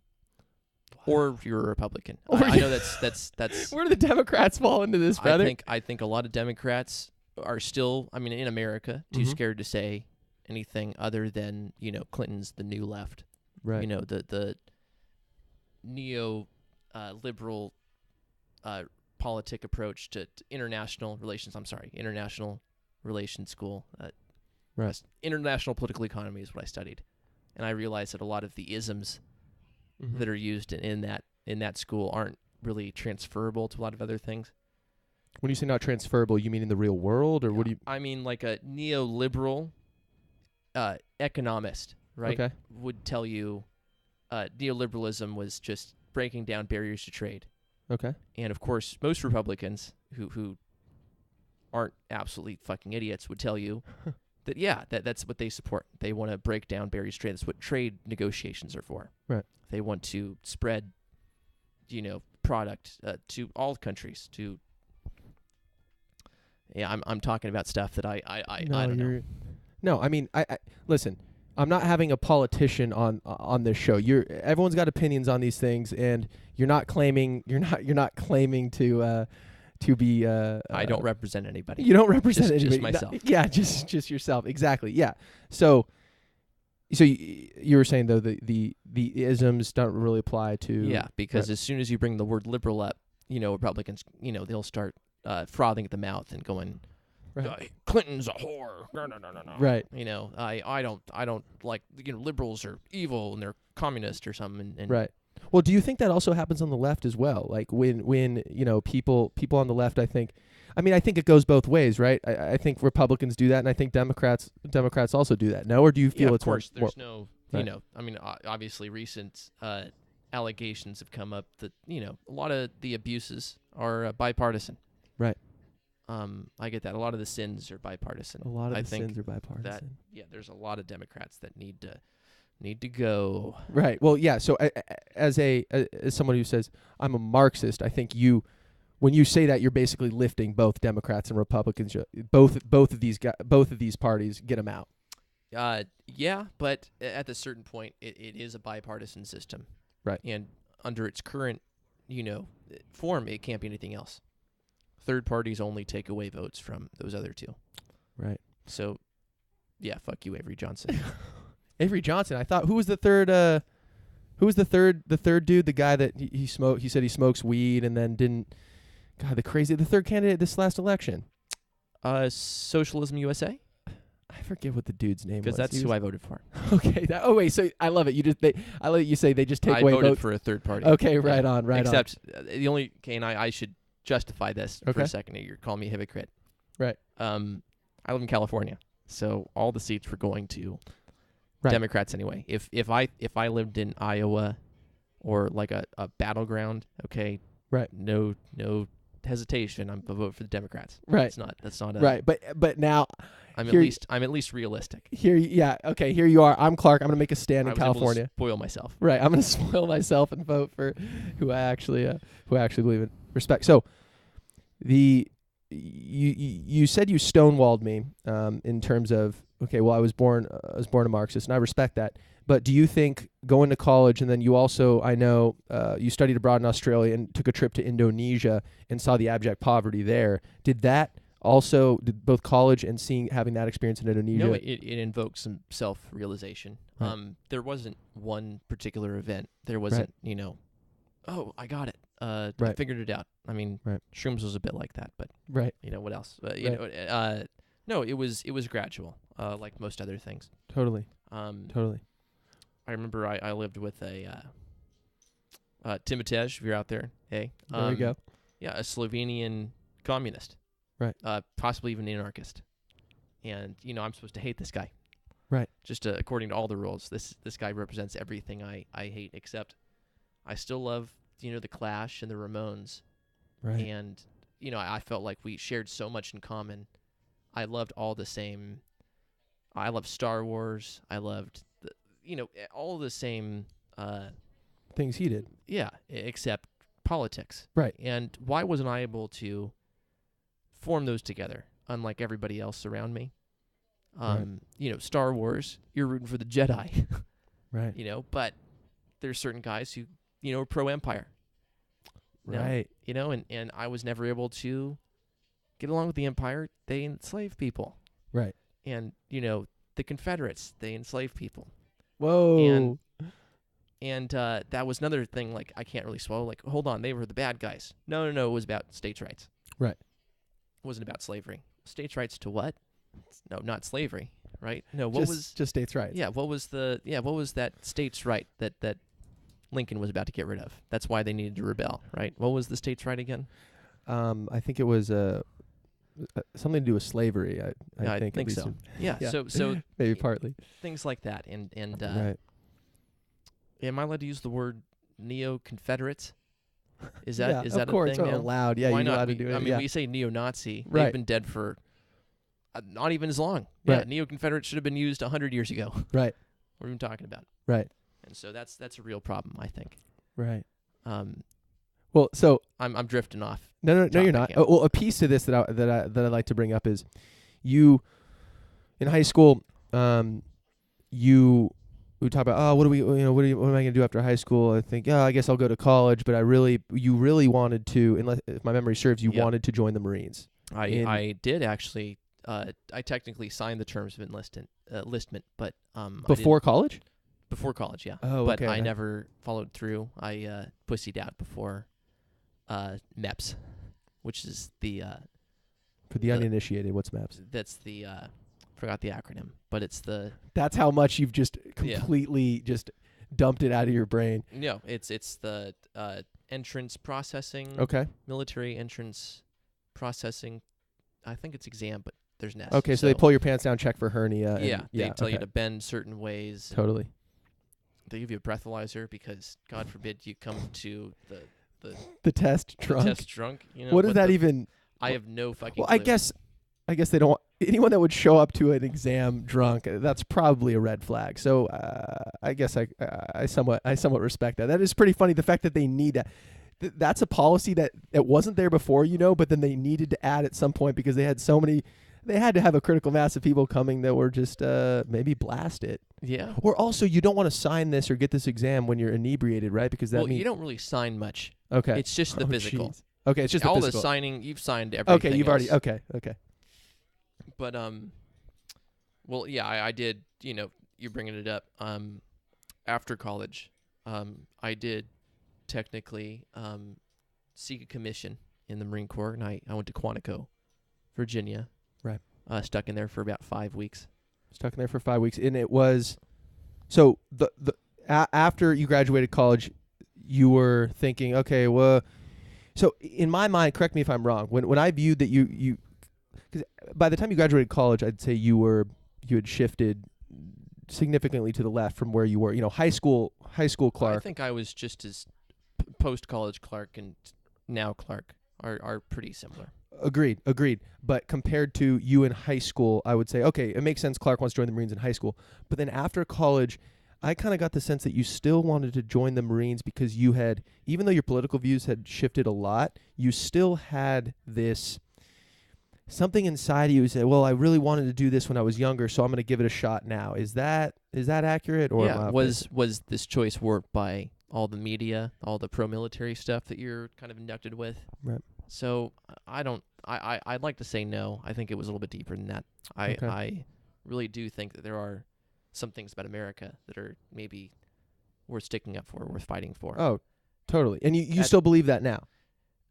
or you're a Republican. I know that's where do the Democrats fall into this, brother? I think a lot of Democrats are still, I mean, in America, too scared to say anything other than, Clinton's the new left. Right. The neo liberal politic approach to international relations. International relations school. Right. International political economy is what I studied, and I realized that a lot of the isms that are used in that school aren't really transferable to a lot of other things. When you say not transferable, you mean in the real world, or what do you? I mean, like a neoliberal economist, right? Okay. Would tell you neoliberalism was just breaking down barriers to trade. Okay. And of course, most Republicans who aren't absolutely fucking idiots would tell you that that's what they support. They want to break down barriers to trade. That's what trade negotiations are for. Right. They want to spread, product to all countries. I'm talking about stuff that I don't know. No, I mean, I listen. I'm not having a politician on this show. Everyone's got opinions on these things, and you're not claiming to be. I don't represent anybody. You don't represent anybody. Just myself. Yeah, just yourself. Exactly. Yeah. So you were saying though the isms don't really apply to. Yeah, because as soon as you bring the word liberal up, Republicans, they'll start frothing at the mouth and going, right. Clinton's a whore. No. Right. I don't like, liberals are evil and they're communist or something. And right. Well, do you think that also happens on the left as well? Like when people on the left, I think it goes both ways, right? I think Republicans do that, and I think Democrats also do that. No, or do you feel it's of course? More, there's no, right. Obviously recent allegations have come up that a lot of the abuses are bipartisan. Right. I get that. A lot of the sins are bipartisan. A lot of the sins are bipartisan. There's a lot of Democrats that need to go. Right. Well, yeah. So as someone who says I'm a Marxist, I think when you say that, you're basically lifting both Democrats and Republicans. Both of these parties, get them out. Yeah, but at a certain point, it is a bipartisan system. Right. And under its current, form, it can't be anything else. Third parties only take away votes from those other two. Right. So, yeah, fuck you, Avery Johnson. Avery Johnson. I thought who was the third? Who was the third dude? The guy that he smoked. He said he smokes weed and then didn't. God, the third candidate this last election. Socialism USA. I forget what the dude's name was. Because that's who I voted for. Okay. Wait. So I love it. I let you say they just take away votes. I voted for a third party. Okay. Right on. Except the only and I should justify this for a second. You're calling me a hypocrite. Right. I live in California, so all the seats were going to Democrats anyway. If I lived in Iowa or like a battleground, okay, right, no hesitation, I'm a vote for the Democrats. Right. That's not a, right. But now I'm at least realistic. Here you are. I'm Clark. I'm gonna make a stand in California. Able to spoil myself. Right. I'm gonna spoil myself and vote for who I actually believe in. Respect. So you said you stonewalled me in terms of, okay, well, I was born a Marxist, and I respect that. But do you think going to college, and then you also, I know, you studied abroad in Australia and took a trip to Indonesia and saw the abject poverty there, did both college and having that experience in Indonesia? No, it invokes some self-realization. Right. There wasn't one particular event. There wasn't, oh, I got it. I figured it out. I mean, shrooms was a bit like that, but what else? No, it was gradual, like most other things. Totally. Totally. I remember I lived with a Timotej, if you're out there. Hey. There you go. Yeah, a Slovenian communist. Right. Possibly even an anarchist. And I'm supposed to hate this guy. Right. Just according to all the rules, this guy represents everything I hate, except I still love the Clash and the Ramones. Right. And I felt like we shared so much in common. I loved all the same. I loved Star Wars. I loved all the same things he did. Yeah, except politics. Right. And why wasn't I able to form those together, unlike everybody else around me? Star Wars, you're rooting for the Jedi. Right. But there's certain guys who, are pro-empire. Right. And I was never able to get along with the empire. They enslave people. Right. And, the Confederates, they enslave people. Whoa. And that was another thing, like, I can't really swallow. Like, hold on, they were the bad guys. No, it was about states' rights. Right. It wasn't about slavery. States' rights to what? No, not slavery, right? No, just states' rights? Yeah, what was that states' right that Lincoln was about to get rid of? That's why they needed to rebel, right? What was the states' right again? I think it was something to do with slavery. I think so. Yeah. So maybe partly things like that, and right. Am I allowed to use the word neo-Confederate? Is that of a course, thing now? allowed. Yeah, why you're not? allowed to do it. I mean, we say neo-Nazi. Right. They've been dead for not even as long. Right. Yeah, neo-Confederate should have been used 100 years ago. Right. What are we talking about? Right. And so that's a real problem, I think. Right. Well, so I'm drifting off. No, you're not. Well, a piece to this that I'd like to bring up is, you in high school, we talk about, what am I going to do after high school? I think, I guess I'll go to college. But you really wanted to, unless if my memory serves, you wanted to join the Marines. I did actually. I technically signed the terms of enlistment, but before college. Before college, yeah. Oh, but okay. I never followed through. I pussied out before MEPS, which is the for the uninitiated. What's MEPS? That's the forgot the acronym, but it's the. That's how much you've just completely just dumped it out of your brain. No, it's the entrance processing. Okay. Military entrance processing. I think it's exam, but there's an S. Okay, so they pull your pants down, check for hernia. They tell you to bend certain ways. Totally. They give you a breathalyzer because, God forbid, you come to the test drunk. The test drunk. What does that even? I have no fucking. Well, clue. I guess they don't want anyone that would show up to an exam drunk. That's probably a red flag. So I guess I somewhat respect that. That is pretty funny. The fact that they need that. That's a policy that wasn't there before, but then they needed to add at some point because they had so many. They had to have a critical mass of people coming that were just maybe blasted. Yeah. Or also, you don't want to sign this or get this exam when you're inebriated, right? Because that means you don't really sign much. Okay. It's just the physical. Geez. Okay, it's just all the physical. The signing. You've signed everything. Okay, you've already. Okay. But well, yeah, I did. You're bringing it up. After college, I did technically seek a commission in the Marine Corps, and I went to Quantico, Virginia. Right. Stuck in there for about 5 weeks. Stuck in there for 5 weeks, and it was so after you graduated college, you were thinking, okay, well, so in my mind, correct me if I'm wrong. When I viewed that you, because by the time you graduated college, I'd say you had shifted significantly to the left from where you were. High school Clark. I think I was just as post-college Clark and now Clark are pretty similar. Agreed. But compared to you in high school, I would say, okay, it makes sense Clark wants to join the Marines in high school. But then after college, I kind of got the sense that you still wanted to join the Marines because you had, even though your political views had shifted a lot, you still had this something inside you said, well, I really wanted to do this when I was younger, so I'm going to give it a shot now. Is that accurate? Or was this choice warped by all the media, all the pro-military stuff that you're kind of inducted with? Right. So I'd like to say no. I think it was a little bit deeper than that. I really do think that there are some things about America that are maybe worth sticking up for, worth fighting for. Oh, totally. And you still believe that now?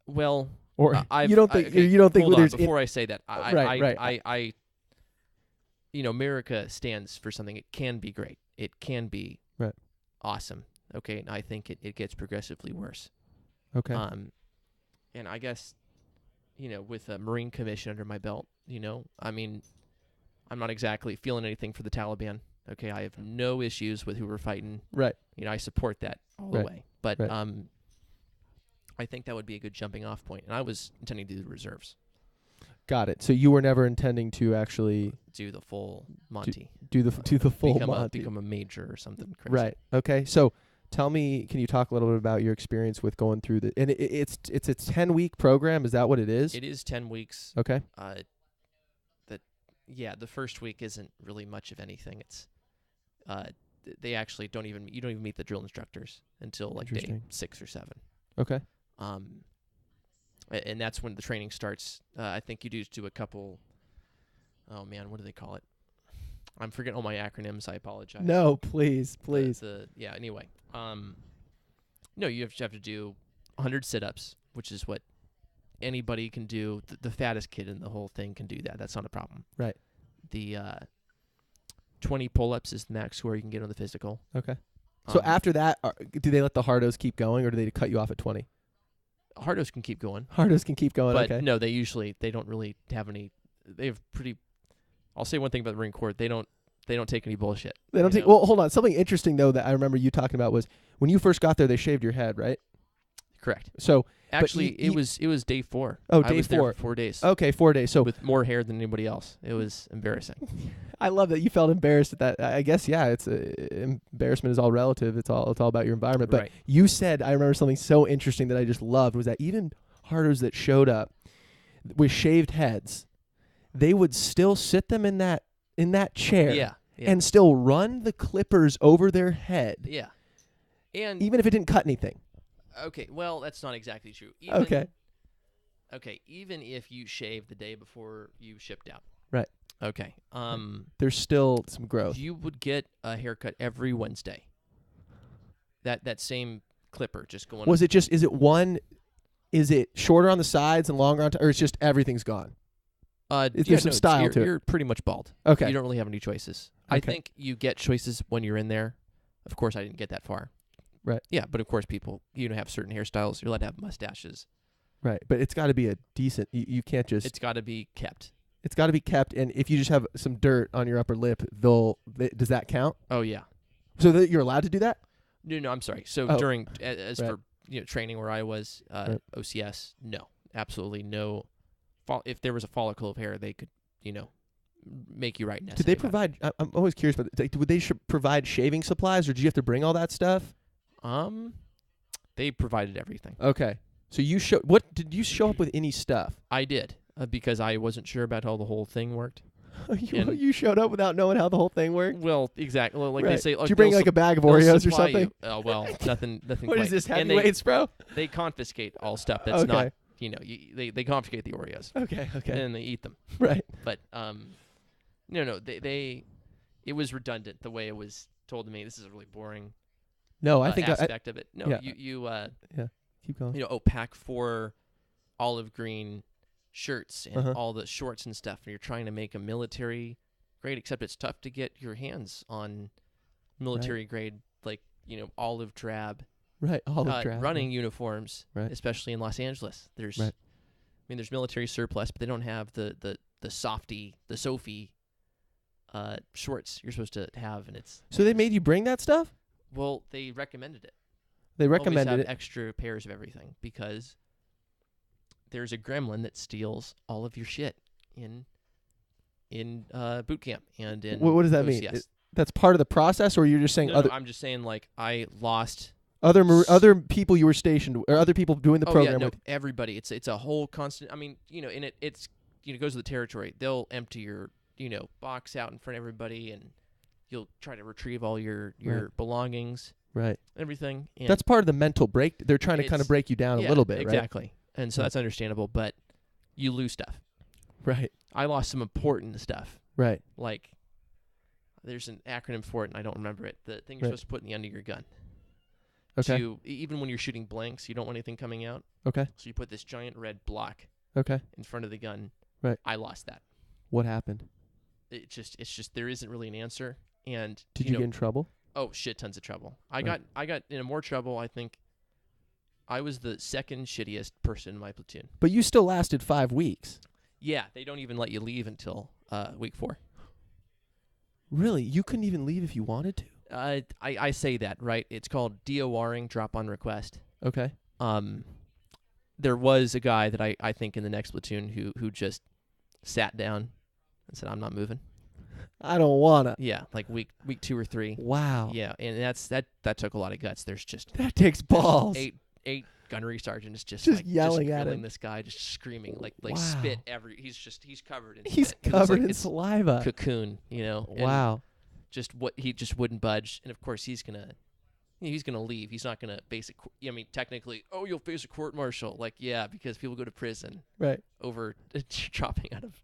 Well, or you don't think hold there's on, before I say that, right. America stands for something. It can be great. It can be awesome. Okay, and I think it gets progressively worse. Okay. And I guess, with a Marine commission under my belt, I mean, I'm not exactly feeling anything for the Taliban. Okay, I have no issues with who we're fighting. Right. I support that all the way. But I think that would be a good jumping off point. And I was intending to do the reserves. Got it. So you were never intending to actually do the full Monty. Do the full Monty. Become a major or something crazy. Right. Okay. So Tell me, can you talk a little bit about your experience with going through the, and it's a 10-week program. Is that what it is? It is 10 weeks. Okay. The first week isn't really much of anything. It's they actually you don't even meet the drill instructors until like day 6 or 7. Okay. And that's when the training starts. I think you do a couple. Oh man, what do they call it? I'm forgetting all my acronyms. I apologize. No, please. Anyway. No, you have to do 100 sit-ups, which is what anybody can do. The fattest kid in the whole thing can do that. That's not a problem. Right. The 20 pull-ups is the max score you can get on the physical. Okay. So after that, do they let the hardos keep going, or do they cut you off at 20? Hardos can keep going. Hardos can keep going, but okay. No, they don't really have any. They have pretty. I'll say one thing about the Marine Corps: they don't take any bullshit. They don't take. Well, hold on. Something interesting though that I remember you talking about was when you first got there, they shaved your head, right? Correct. So actually, it was day 4. Oh, I day was 4. There for 4 days. Okay, 4 days. So with more hair than anybody else, it was embarrassing. I love that you felt embarrassed at that. I guess it's embarrassment is all relative. It's all about your environment. But you said, I remember something so interesting that I just loved was that even hardos that showed up with shaved heads, they would still sit them in that chair. Yeah. And still run the clippers over their head. Yeah. And even if it didn't cut anything. Okay, well, that's not exactly true. Okay, even if you shave the day before you shipped out. Right. Okay. There's still some growth. You would get a haircut every Wednesday. That same clipper just going. Was it just? Is it shorter on the sides and longer on top, or it's just everything's gone? There's some style to it. You're pretty much bald. Okay. You don't really have any choices. Okay. I think you get choices when you're in there. Of course, I didn't get that far. Right. Yeah, but of course, people have certain hairstyles. You're allowed to have mustaches. Right, but it's got to be a decent. You can't just. It's got to be kept. It's got to be kept, and if you just have some dirt on your upper lip, does that count? Oh yeah. So that you're allowed to do that? No, I'm sorry. So during for training where I was OCS, no, absolutely no. If there was a follicle of hair, they could make you right. Did they provide? I'm always curious about. Would they provide shaving supplies, or did you have to bring all that stuff? They provided everything. Okay. So did you show up with any stuff? I did because I wasn't sure about how the whole thing worked. You showed up without knowing how the whole thing worked? Well, exactly. Like they say, did you bring like a bag of Oreos or something? Oh well, nothing. What is this, heavyweights, bro? They confiscate all stuff that's not. They confiscate the Oreos. Okay. And they eat them. Right. But no. It was redundant the way it was told to me. This is a really boring. No, I think aspect of it. No, yeah. you keep going. pack 4 olive green shirts and all the shorts and stuff, and you're trying to make a military grade, except it's tough to get your hands on military grade, like olive drab. Right, olive drab. Running uniforms, especially in Los Angeles. There's, there's military surplus, but they don't have the Sophie shorts you're supposed to have, and it's. So they made you bring that stuff? Well, they recommended it. They recommended always it. Have extra pairs of everything because there's a gremlin that steals all of your shit in boot camp and in. What does that OCS. mean? That's part of the process, or you're just saying other? No, I'm just saying like I lost. Other people you were stationed, or other people doing the program with. Everybody. It's a whole constant. I mean, in it's goes with the territory. They'll empty your box out in front of everybody, and you'll try to retrieve all your belongings, everything. And that's part of the mental break. They're trying to kind of break you down a little bit, exactly. Right? And so that's understandable, but you lose stuff. Right. I lost some important stuff. Right. Like there's an acronym for it, and I don't remember it. The thing you're supposed to put in the end of your gun. Okay. Even when you're shooting blanks, you don't want anything coming out. Okay. So you put this giant red block. Okay. In front of the gun. Right. I lost that. What happened? It's just there isn't really an answer. And did you get in trouble? Oh shit, tons of trouble. I got in more trouble. I think I was the second shittiest person in my platoon. But you still lasted 5 weeks. Yeah, they don't even let you leave until week 4. Really? You couldn't even leave if you wanted to? I say that, right? It's called DORing, drop on request. Okay. There was a guy that I think in the next platoon who just sat down and said, I'm not moving. I don't wanna. Yeah, like week 2 or 3. Wow. Yeah, and that took a lot of guts. There's just That takes balls. eight gunnery sergeants just like yelling just at grilling him. this guy, just screaming like Wow. spit he's covered in He's spit. It's covered like in it's saliva. cocoon, and Wow. just what he just wouldn't budge, and of course he's gonna leave. He's not gonna technically, you'll face a court martial, like, yeah, because people go to prison Right. over dropping out of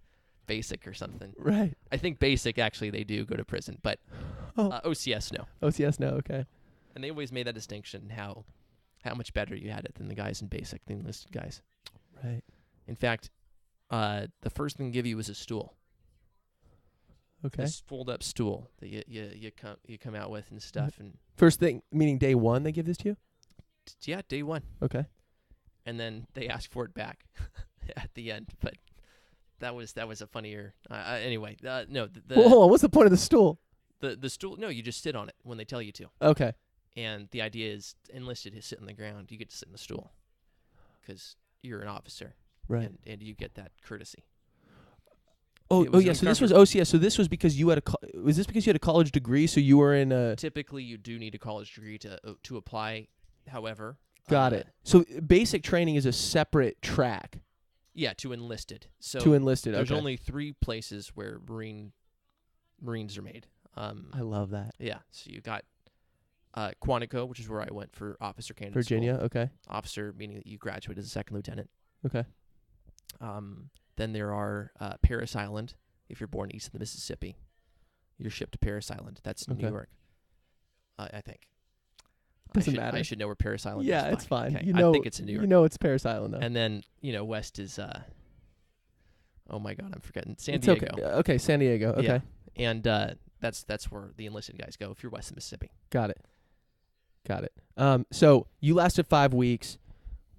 basic or something. Right. I think basic actually they do go to prison, but OCS no. OCS no. Okay. And they always made that distinction how much better you had it than the guys in basic, the enlisted guys. Right. In fact, the first thing they give you is a stool. Okay. This fold-up stool that you come out with and stuff, and First thing, meaning day one, they give this to you? yeah, day 1, Okay. and then they ask for it back at the end. But that was a funnier. Anyway, no, Well, hold on. What's the point of the stool? the stool. No, you just sit on it when they tell you to. Okay. And the idea is enlisted to sit on the ground. You get to sit in the stool because you're an officer, Right. and you get that courtesy. Oh, It was yeah. So this was OCS. So this was because you had was this because you had a college degree? So you were in a. Typically, you do need a college degree to apply. However, Got it. So basic training is a separate track Yeah, to enlisted. So to enlisted. there's Okay. only 3 places where Marines are made. I love that. Yeah. So you got Quantico, which is where I went for officer candidate Virginia. school. Okay. Officer meaning that you graduate as a second lieutenant. Okay. Then there are Parris Island. If you're born east of the Mississippi, you're shipped to Parris Island. That's in New Okay. York. I think. Doesn't matter. I should know where Parris Island is. Yeah, it's fine. Okay. You know, I think it's in New York. You know it's Parris Island, though. And then, west is, oh my God, I'm forgetting. San It's Diego. okay. Okay, San Diego. Okay. Yeah. And that's where the enlisted guys go if you're west of Mississippi. Got it. So you lasted 5 weeks.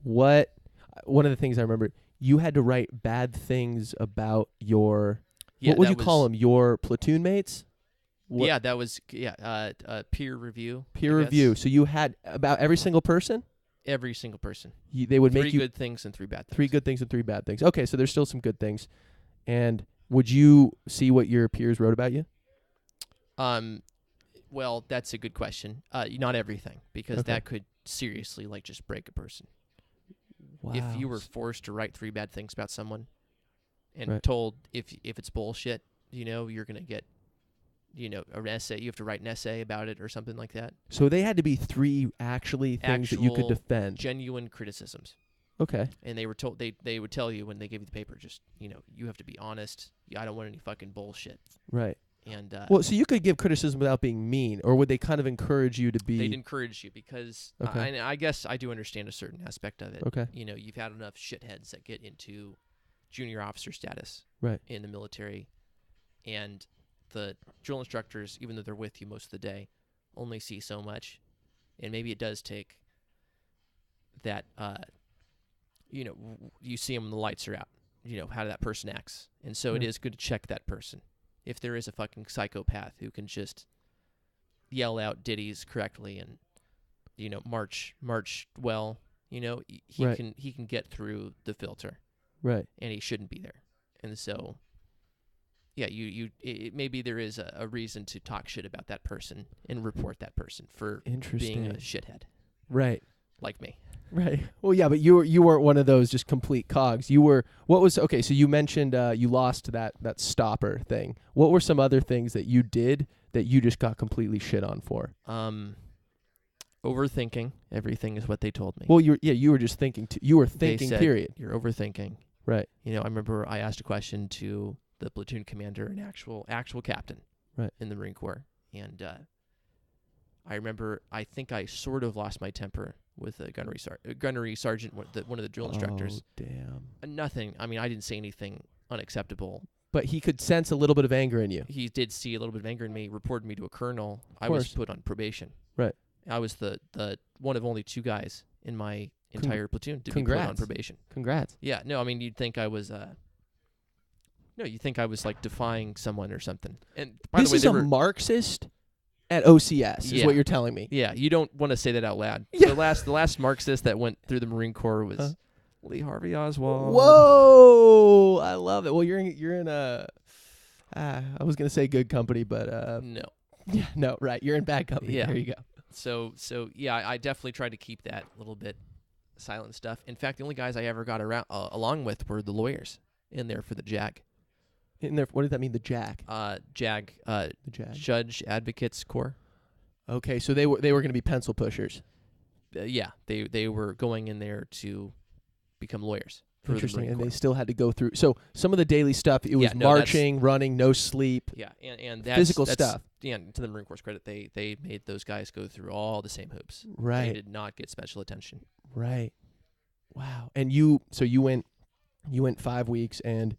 One of the things I remember, you had to write bad things about your, what would you call them? Your platoon mates? Yeah, that was peer review. Peer review. So you had about every single person? Every single person. They would 3 make you good things and 3 bad things. 3 good things and 3 bad things. Okay, so there's still some good things. And would you see what your peers wrote about you? Well, that's a good question. Not everything, because Okay. that could seriously just break a person. Wow. If you were forced to write 3 bad things about someone and Right. told if it's bullshit, you're going to get an essay, you have to write an essay about it or something like that. So they had to be 3 actually things that you could Actual defend. Genuine criticisms. Okay. And they were told they would tell you when they gave you the paper, just you have to be honest. I don't want any fucking bullshit. Right. And Well, so you could give criticism without being mean, or would they kind of encourage you to be? they'd encourage you because Okay. I guess I do understand a certain aspect of it. Okay. You've had enough shitheads that get into junior officer status Right. in the military, and the drill instructors, even though they're with you most of the day, only see so much, and maybe it does take that. You see them when the lights are out. How that person acts, and so it Yeah. is good to check that person. If there is a fucking psychopath who can just yell out ditties correctly and march well, he Right. can get through the filter, Right. and he shouldn't be there. And so yeah, maybe there is a reason to talk shit about that person and report that person for being a shithead Right. like me. Right. Well, yeah, but you weren't one of those just complete cogs. You were. What was okay? So you mentioned you lost that stopper thing. What were some other things that you did that you just got completely shit on for? Overthinking everything is what they told me. Well, you were just thinking. You were thinking. They said, period. You're overthinking. Right. I remember I asked a question to the platoon commander, an actual captain, Right. in the Marine Corps, and I remember I think I sort of lost my temper with a gunnery sergeant, one of the drill instructors. Oh, damn. Nothing. I mean, I didn't say anything unacceptable. But he could sense a little bit of anger in you. He did see a little bit of anger in me. Reported me to a colonel. I course. was put on probation. Right. I was the one of only 2 guys in my entire platoon to be put Congrats. on probation. Congrats. Yeah. No, I mean, you'd think I was. You think I was like defying someone or something. And by This the way, is they a were, Marxist at OCS, is Yeah. what you're telling me. Yeah, you don't want to say that out loud. Yeah. The last Marxist that went through the Marine Corps was Lee Harvey Oswald. Whoa! I love it. Well, you're in a. I was gonna say good company, but No. yeah, no, right. You're in bad company. Yeah. There you go. So yeah, I definitely tried to keep that little bit silent stuff. In fact, the only guys I ever got around along with were the lawyers in there for the JAG. In there, what does that mean? The JAG. JAG. The JAG. Judge Advocates Corps. Okay, so they were going to be pencil pushers. Yeah, they were going in there to become lawyers. For Interesting, the Marine and Corps. they still had to go through. So some of the daily stuff, it was marching, running, no sleep. Yeah, and that's, physical that's, stuff. Yeah, to the Marine Corps' credit, they made those guys go through all the same hoops. Right. They did not get special attention. Right. Wow. And so you went 5 weeks, and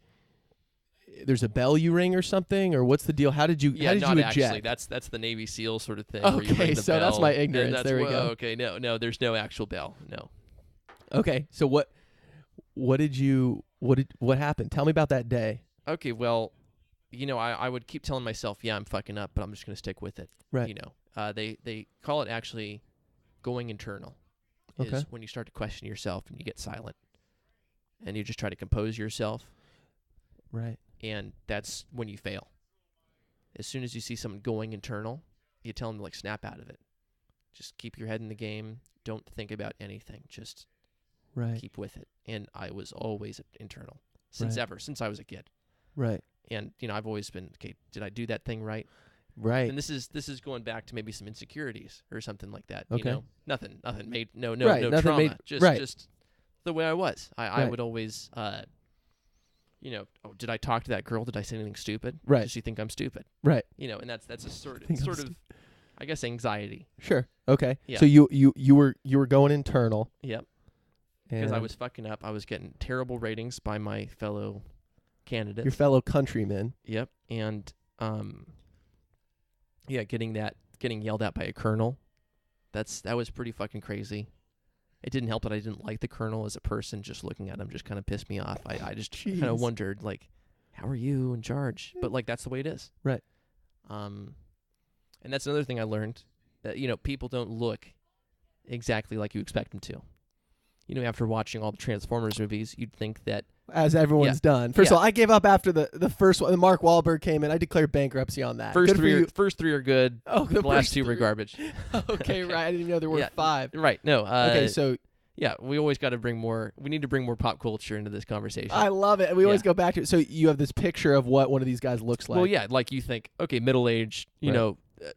there's a bell you ring or something, or what's the deal? How did you not eject? actually. That's the Navy SEAL sort of thing. Where you Okay, ring the so that's bell, my and ignorance. There we go. Okay, no, there's no actual bell. No. Okay, so what happened? Tell me about that day. Okay, well, I would keep telling myself, yeah, I'm fucking up, but I'm just gonna stick with it. Right. They call it actually going internal. Okay. Is when you start to question yourself and you get silent, and you just try to compose yourself. Right. And that's when you fail. As soon as you see someone going internal, you tell them to snap out of it. Just keep your head in the game. Don't think about anything. Just keep with it. And I was always internal since I was a kid. Right. And I've always been, okay, did I do that thing right? Right. And this is going back to maybe some insecurities or something like that. Okay. Nothing made no right, nothing trauma. made, Just the way I was. I would always did I talk to that girl? Did I say anything stupid? Right. Does she think I'm stupid? Right. And that's a sort of I guess anxiety. Sure. Okay. Yeah. So you were going internal. Yep. Because I was fucking up. I was getting terrible ratings by my fellow candidates. Your fellow countrymen. Yep. And getting yelled at by a colonel. That was pretty fucking crazy. It didn't help that I didn't like the colonel as a person. Just looking at him just kind of pissed me off. I just kind of wondered, how are you in charge? But that's the way it is. Right. And that's another thing I learned, that people don't look exactly like you expect them to. After watching all the Transformers movies, you'd think that, as everyone's done. First of all, I gave up after the first one. Mark Wahlberg came in. I declared bankruptcy on that. First three are good. Oh, the last two were garbage. Okay, right. I didn't even know there were 5. Right. No. Okay, so we always got to bring more. We need to bring more pop culture into this conversation. I love it. We always go back to it. So you have this picture of what one of these guys looks like. Well, yeah, you think, okay, middle-aged,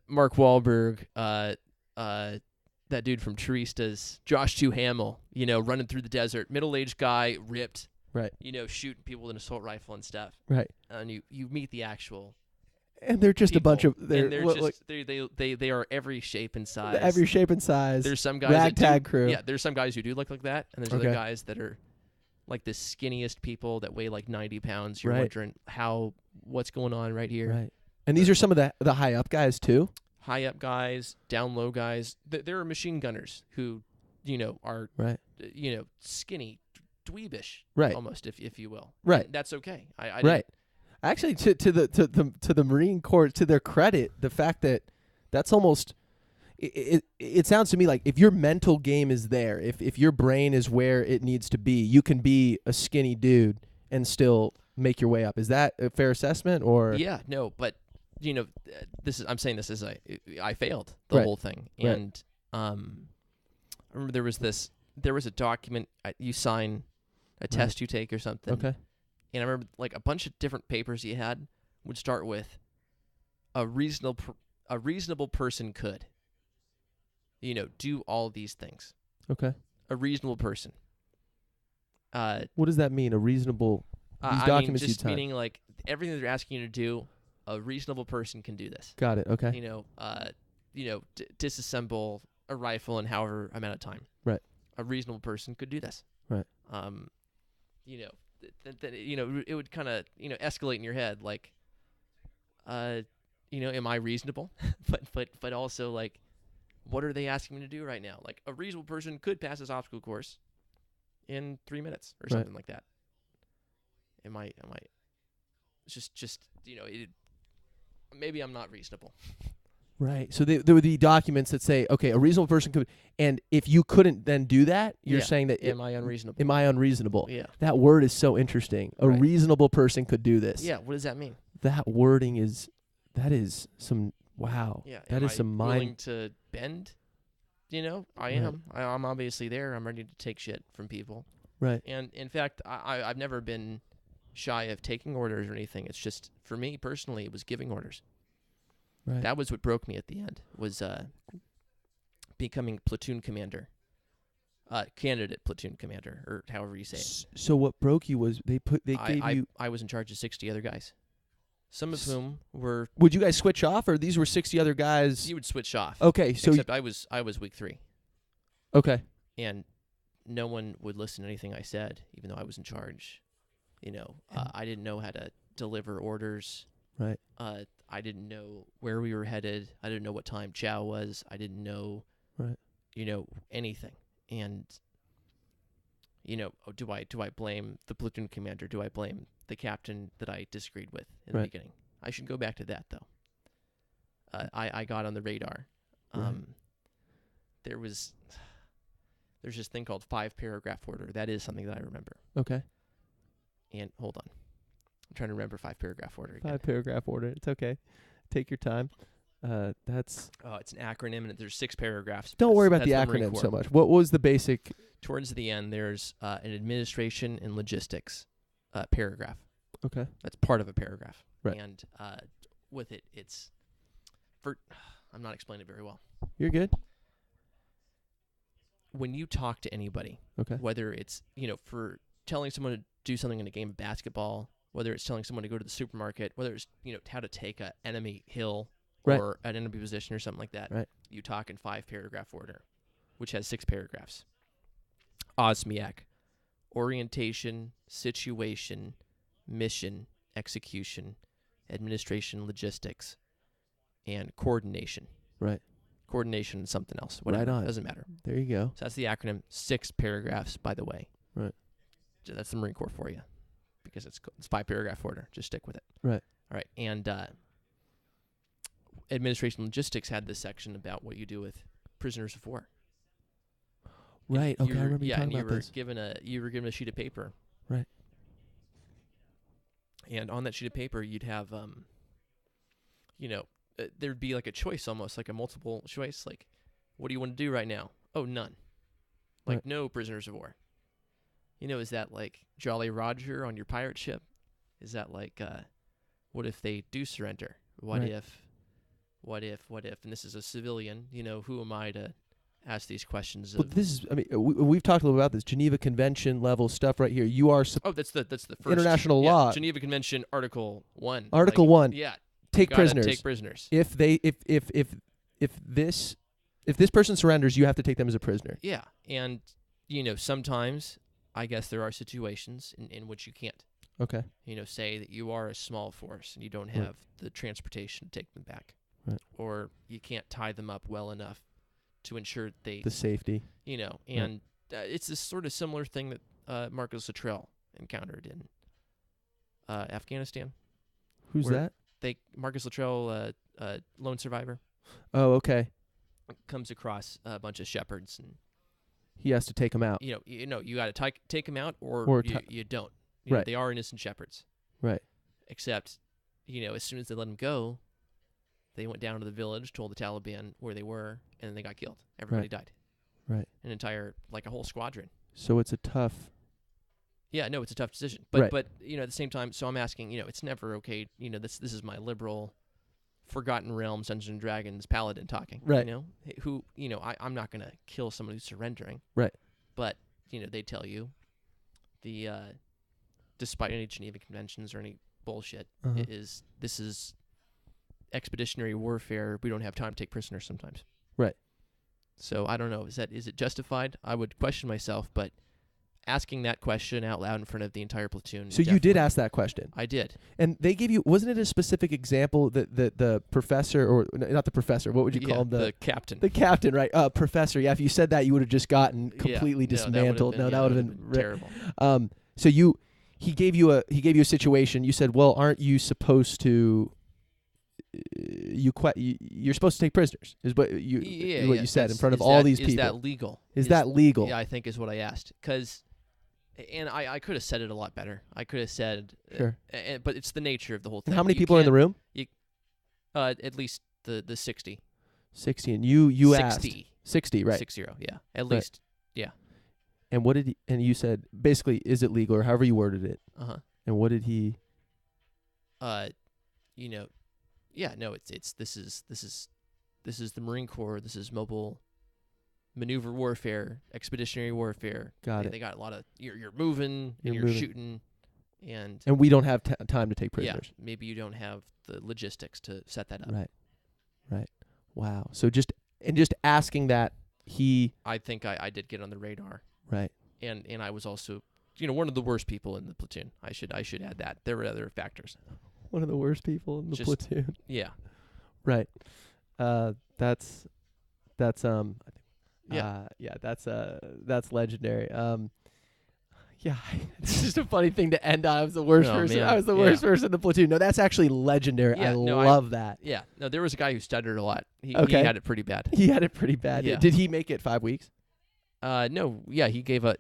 Mark Wahlberg, that dude from Theresta's, Josh Duhamel, running through the desert, middle-aged guy, ripped, right? Shooting people with an assault rifle and stuff, right? And you meet the actual, and they're just people, a bunch of they are every shape and size. Every shape and size. There's some guys ragtag crew. Yeah, there's some guys who do look like that, and there's other guys that are like the skinniest people that weigh 90 pounds. You're wondering what's going on right here. Right. And these are some of the high up guys too. High up guys, down low guys. There are machine gunners who, are skinny, dweebish, almost, if you will. Right. And that's okay. Right. Actually, to the Marine Corps, to their credit, the fact that that's almost it sounds to me like if your mental game is there, if your brain is where it needs to be, you can be a skinny dude and still make your way up. Is that a fair assessment? Or no, but I'm saying this as I failed the whole thing, and I remember there was a document you sign, a test you take or something. Okay. And I remember a bunch of different papers you had would start with a reasonable person could, do all these things. Okay. A reasonable person. What does that mean? A reasonable. These documents just meaning everything they're asking you to do, a reasonable person can do this. Got it. Okay. Disassemble a rifle in however amount of time. Right. A reasonable person could do this. Right. It would kind of escalate in your head am I reasonable? but also what are they asking me to do right now? A reasonable person could pass this obstacle course in 3 minutes or something like that. Am I just maybe I'm not reasonable. Right. So there would be documents that say, okay, a reasonable person could, and if you couldn't then do that, you're saying that am I unreasonable? Am I unreasonable? Yeah. That word is so interesting. A reasonable person could do this. Yeah. What does that mean? that wording is some wow. Yeah, That is some willing mind. to bend? I Right. am. I'm obviously there. I'm ready to take shit from people. Right. And in fact, I've never been shy of taking orders or anything. It's just, for me personally, it was giving orders. Right. That was what broke me at the end, was becoming platoon commander. Candidate platoon commander, or however you say it. So what broke you was they gave you. I was in charge of 60 other guys, some of whom were. Would you guys switch off, or these were 60 other guys? You would switch off. Okay, so except I was week 3. Okay. And no one would listen to anything I said, even though I was in charge. I didn't know how to deliver orders. Right. I didn't know where we were headed. I didn't know what time chow was. I didn't know, Right. Anything. And, do I blame the platoon commander? Do I blame the captain that I disagreed with in the beginning? I should go back to that, though. I got on the radar. There's this thing called 5-paragraph order. That is something that I remember. Okay. And hold on. I'm trying to remember 5-paragraph order again. 5-paragraph order. It's okay. Take your time. It's an acronym, and there's 6 paragraphs. Don't worry about That's the Marine acronym Corps. so much. What was the basic? Towards the end, there's an administration and logistics paragraph. Okay. That's part of a paragraph. Right. And with it, it's I'm not explaining it very well. You're good. When you talk to anybody, Okay. whether it's, for telling someone to do something in a game of basketball, whether it's telling someone to go to the supermarket, whether it's, how to take an enemy hill Right. or an enemy position or something like that, Right. you talk in 5-paragraph order, which has 6 paragraphs. OSMIAC: orientation, situation, mission, execution, administration, logistics, and coordination. Right. Coordination and something else. Whatever. Right on. Doesn't matter. There you go. So that's the acronym. 6 paragraphs, by the way. Right. So that's the Marine Corps for you, because it's 5-paragraph order. Just stick with it. Right. All right. And administration logistics had this section about what you do with prisoners of war. Right. And Okay. I remember you talking and about this. you were given a sheet of paper. Right. And on that sheet of paper, you'd have, there'd be like a choice, almost like a multiple choice. Like, what do you want to do right now? Oh, none. Like, Right. no prisoners of war. Is that like Jolly Roger on your pirate ship? Is that like, what if they do surrender? What Right. if? And this is a civilian, who am I to ask these questions But of? this is, we've talked a little about this Geneva Convention level stuff right here. You are That's the first international yeah, law. Geneva Convention, Article 1. Article 1. Yeah. Take You gotta prisoners. Take prisoners. If this person surrenders, you have to take them as a prisoner. Yeah. And, sometimes I guess there are situations in which you can't. Okay. Say that you are a small force and you don't Right. have the transportation to take them back. Right. Or you can't tie them up well enough to ensure they, The safety. and it's this sort of similar thing that Marcus Luttrell encountered in Afghanistan. Who's Where- that? Marcus Luttrell, lone survivor, Oh, okay. comes across a bunch of shepherds, and He has to take them out. you got to take them out, or Or you don't. Right. They are innocent shepherds. Right. Except, as soon as they let them go, they went down to the village, told the Taliban where they were, and then they got killed. Everybody died. Right. A whole squadron. So it's a tough. Yeah, no, it's a tough decision. But Right. but at the same time, so I'm asking, it's never okay. This is my liberal, Forgotten Realms, Dungeons and Dragons paladin talking. Right. Who I'm not gonna kill someone who's surrendering. Right. But they tell you, despite any Geneva Conventions or any bullshit, Uh-huh. this is expeditionary warfare. We don't have time to take prisoners sometimes. Right. So I don't know. Is it justified? I would question myself, but asking that question out loud in front of the entire platoon. So you did ask that question. I did. And they gave you, wasn't it a specific example that the professor, or not the professor, what would you call him? The captain. The captain, right? Professor. Yeah, if you said that, you would have just gotten completely dismantled. That would have been terrible. So he gave you a situation. You said, well, aren't you supposed to? You're supposed to take prisoners. Is what you said in front of all these people. Is that legal? Is that legal? Yeah, I think is what I asked. Because And I could have said it a lot better. I could have said, Sure. but it's the nature of the whole thing. And how many You people are in the room? At least the 60. 60, and you 60. asked 60, right? 60, yeah. At Right. least, yeah. And what did he, and you said basically, is it legal, or however you worded it? Uh-huh. And what did he? You know, yeah, no, this is the Marine Corps. This is mobile maneuver warfare, expeditionary warfare. Got it. They got a lot of you're moving and you're moving. shooting, and And we don't have time to take prisoners. yeah, maybe you don't have the logistics to set that up. Right. Wow. So just asking that I think I did get on the radar. Right. And I was also, one of the worst people in the platoon. I should add that. There were other factors. One of the worst people in the platoon. Yeah. Right. That's Yeah. That's legendary. Yeah, it's just a funny thing to end on. I was the worst person. Man. I was the worst person in the platoon. No, that's actually legendary. Yeah, I no, love that. Yeah. No, there was a guy who stuttered a lot. He Okay. had it pretty bad. He had it pretty bad. Yeah. Did he make it 5 weeks? No. Yeah, he gave up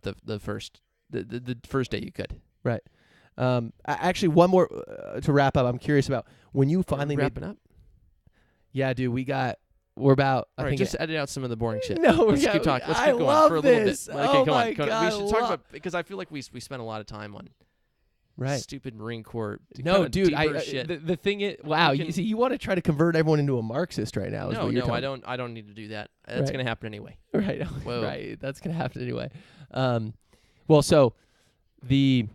the first day you could. Right. Actually, one more to wrap up. I'm curious about when you finally wrapping up. Yeah, dude, we're about. All right, just edit out some of the boring shit. No, let's keep talking. Let's I keep going love for a this. little bit. Okay, Oh come my on. God, We should talk about, because I feel like we spent a lot of time on right. stupid Marine Corps. No, dude, shit. the thing is, wow, you want to try to convert everyone into a Marxist right now? No, I don't need to do that. That's Right. going to happen anyway. Right. Whoa. Right. That's gonna happen anyway. Well, so the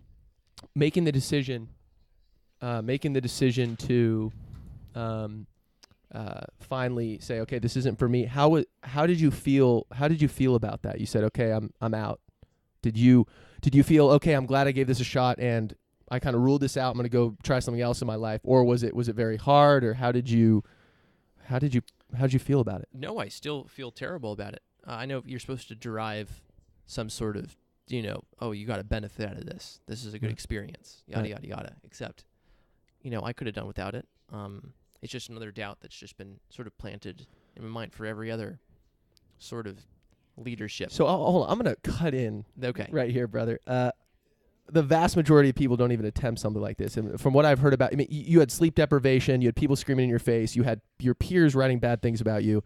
making the decision to finally say, okay, this isn't for me. How did you feel? How did you feel about that? You said, okay, I'm out. Did you feel, okay, I'm glad I gave this a shot and I kind of ruled this out, I'm going to go try something else in my life? Or was it very hard, or how did you feel about it? No, I still feel terrible about it. I know you're supposed to derive some sort of, you got a benefit out of this. This is a good Yeah. experience, yada, Right. yada, yada. Except, I could have done without it. It's just another doubt that's just been sort of planted in my mind for every other sort of leadership. So hold on, I'm going to cut in Okay. right here, brother. The vast majority of people don't even attempt something like this. And from what I've heard about, I mean, you had sleep deprivation, you had people screaming in your face, you had your peers writing bad things about you.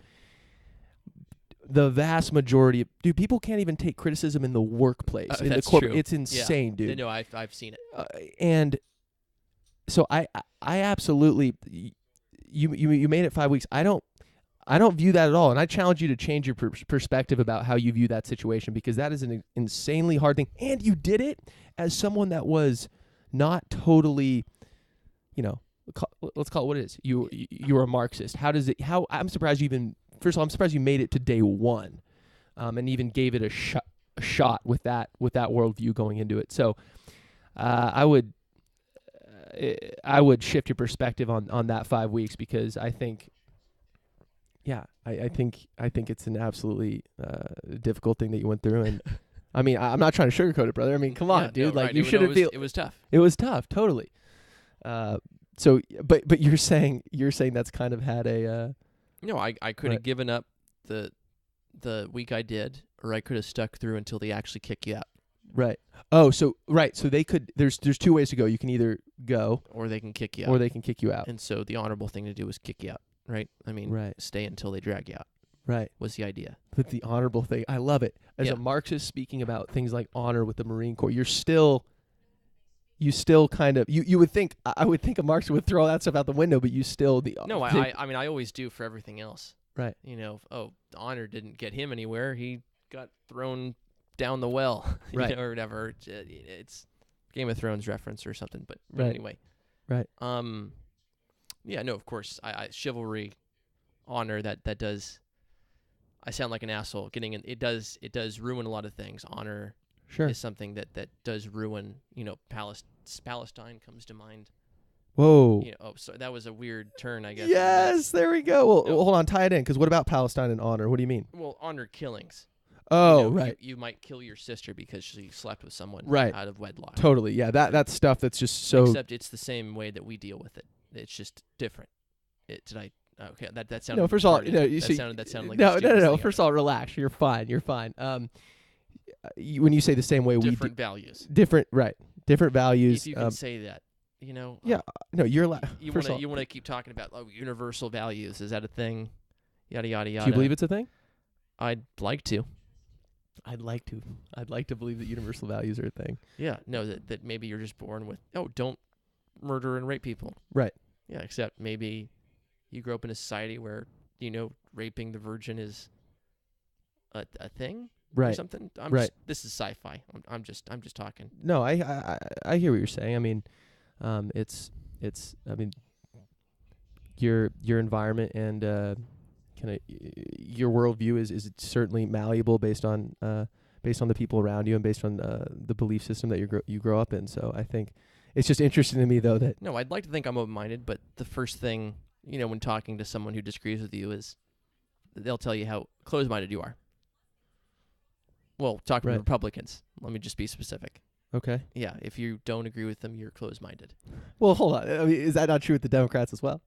The vast majority, dude, people can't even take criticism in the workplace. In That's the corporate, true. it's insane, dude. No, I've seen it. And so I absolutely, you made it 5 weeks. I don't view that at all. And I challenge you to change your perspective about how you view that situation, because that is an insanely hard thing. And you did it as someone that was not totally, let's call it what it is. You were a Marxist. I'm surprised first of all, I'm surprised you made it to day one, and even gave it a shot with that worldview going into it. So I would shift your perspective on that 5 weeks, because I think, I think it's an absolutely difficult thing that you went through. And I mean, I'm not trying to sugarcoat it, brother. I mean, come on, dude. No, like, right. you shouldn't feel. It was tough. It was tough, totally. So, but you're saying that's kind of had a. No, I could have given up the week I did, or I could have stuck through until they actually kick you out. Right. Oh, so right. So they could. There's two ways to go. You can either go, or they can kick you out. or they can kick you out. And so the honorable thing to do is kick you out, right? I mean, Right. Stay until they drag you out. Right. Was the idea. But the honorable thing, I love it. As Yeah. a Marxist speaking about things like honor with the Marine Corps, you still kind of, you would think, I would think a Marxist would throw that stuff out the window, but you still, No, I mean, I always do for everything else. Right. The honor didn't get him anywhere. He got thrown down the well, Right. or whatever. It's Game of Thrones reference or something, but Right. anyway. Right. Yeah, no, of course, I chivalry, honor, that does, I sound like an asshole getting in. It does ruin a lot of things. Honor Sure. is something that does ruin, Palestine comes to mind. Whoa. So that was a weird turn, I guess. Yes, there we go. Well, No. hold on, tie it in, because what about Palestine and honor? What do you mean? Well, honor killings. Oh, right. You might kill your sister because she slept with someone Right. out of wedlock. Totally. Yeah, that's stuff that's just so. Except it's the same way that we deal with it. It's just different. Okay, that sounded. No, first of all, retarded. no, you that see, sounded like no. the stupidest thing First of all, relax. You're fine. when you say the same way different values. different values. If you can say that, you know. Yeah. No, you're allowed. You want to keep talking about universal values. Is that a thing? Yada yada yada. Do you believe it's a thing? I'd like to. I'd like to believe that universal values are a thing. Yeah. No, that maybe you're just born with. Oh, don't murder and rape people. Right. Yeah. Except maybe you grew up in a society where raping the virgin is a thing. Right. Or something. This is sci-fi. I'm just talking. No, I hear what you're saying. I mean, it's I mean, your environment and kind of your worldview is certainly malleable based on the people around you and based on the belief system that you grow up in. So I think it's just interesting to me though that no, I'd like to think I'm open-minded, but the first thing when talking to someone who disagrees with you is they'll tell you how closed-minded you are. Well, talking to Republicans. Let me just be specific. Okay. Yeah, if you don't agree with them, you're closed-minded. Well, hold on. I mean, is that not true with the Democrats as well?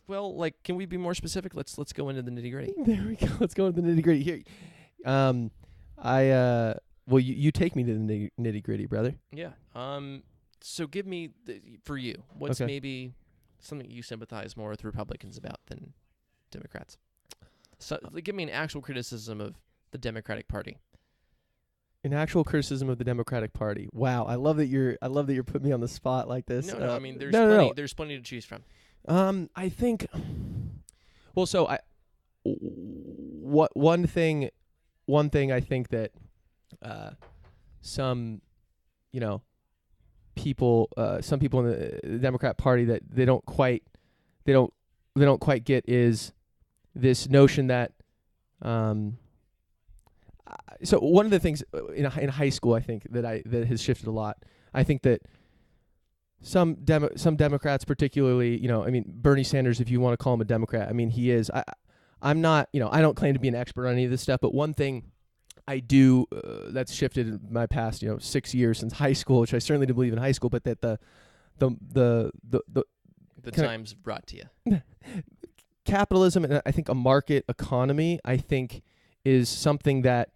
Well, can we be more specific? Let's go into the nitty-gritty. There we go. Let's go into the nitty-gritty here. You take me to the nitty-gritty, brother. Yeah. So give me for you, what's maybe something you sympathize more with Republicans about than Democrats? So give me an actual criticism of the Democratic Party. An actual criticism of the Democratic Party. Wow, I love that you're putting me on the spot like this. No, I mean there's plenty to choose from. I think. Well, so one thing I think that some people in the Democrat Party that they don't quite get is this notion that so one of the things in high school I think that has shifted a lot. I think that some Democrats, particularly, I mean, Bernie Sanders, if you want to call him a Democrat, I mean, he is. I'm not, I don't claim to be an expert on any of this stuff, but one thing I do that's shifted in my past, 6 years since high school, which I certainly didn't believe in high school, but that the times brought to you. Capitalism and I think a market economy, I think, is something that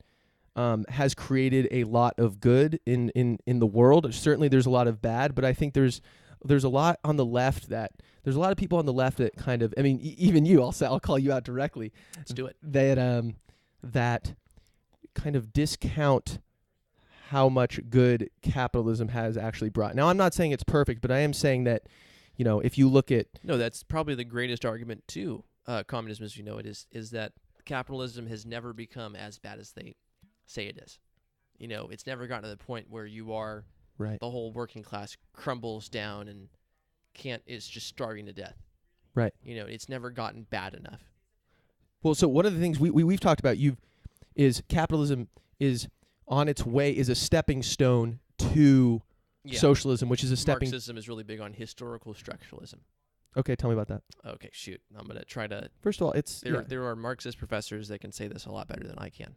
has created a lot of good in the world. Certainly there's a lot of bad, but I think there's a lot on the left there's a lot of people on the left that kind of, I mean, even you, I'll call you out directly. Let's do it. That kind of discount how much good capitalism has actually brought. Now, I'm not saying it's perfect, but I am saying that, if you look at... No, that's probably the greatest argument to communism as you know it is that capitalism has never become as bad as they say it is. It's never gotten to the point where you are... Right. The whole working class crumbles down and it's just starving to death. Right. It's never gotten bad enough. Well, so one of the things we've talked about is capitalism is on its way, is a stepping stone to socialism, which is a stepping... Marxism is really big on historical structuralism. Okay, tell me about that. Okay, shoot. I'm going to try to... First of all, there are Marxist professors that can say this a lot better than I can.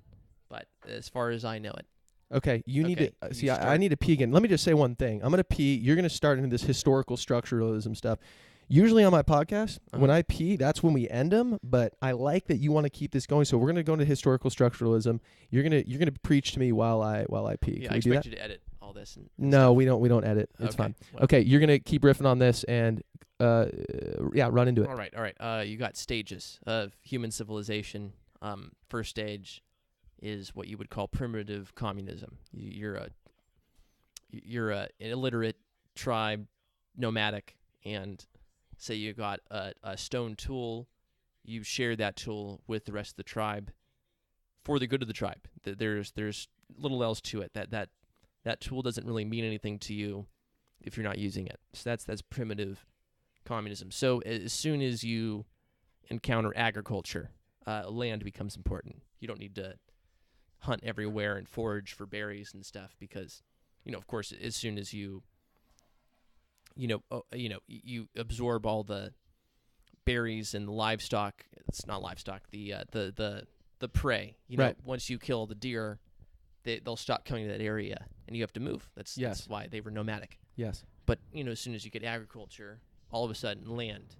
But as far as I know it. Okay, you need to see. I need to pee again. Let me just say one thing. I'm gonna pee. You're gonna start into this historical structuralism stuff. Usually on my podcast, when I pee, that's when we end them. But I like that you want to keep this going, so we're gonna go into historical structuralism. You're gonna preach to me while I pee. Yeah, Can I we do expect that? you to edit all this. And no, stuff. we don't edit. It's fine. Well. Okay, you're gonna keep riffing on this and run into it. All right. You got stages of human civilization. First stage is what you would call primitive communism. You're an illiterate tribe, nomadic, and say you got a stone tool, you share that tool with the rest of the tribe for the good of the tribe. There's little else to it. That tool doesn't really mean anything to you if you're not using it. So that's primitive communism. So as soon as you encounter agriculture, land becomes important. You don't need to hunt everywhere and forage for berries and stuff because, of course, as soon as you absorb all the berries and the livestock, it's not livestock, the prey, right. Once you kill the deer, they'll stop coming to that area and you have to move. That's why they were nomadic. Yes. But, as soon as you get agriculture, all of a sudden land,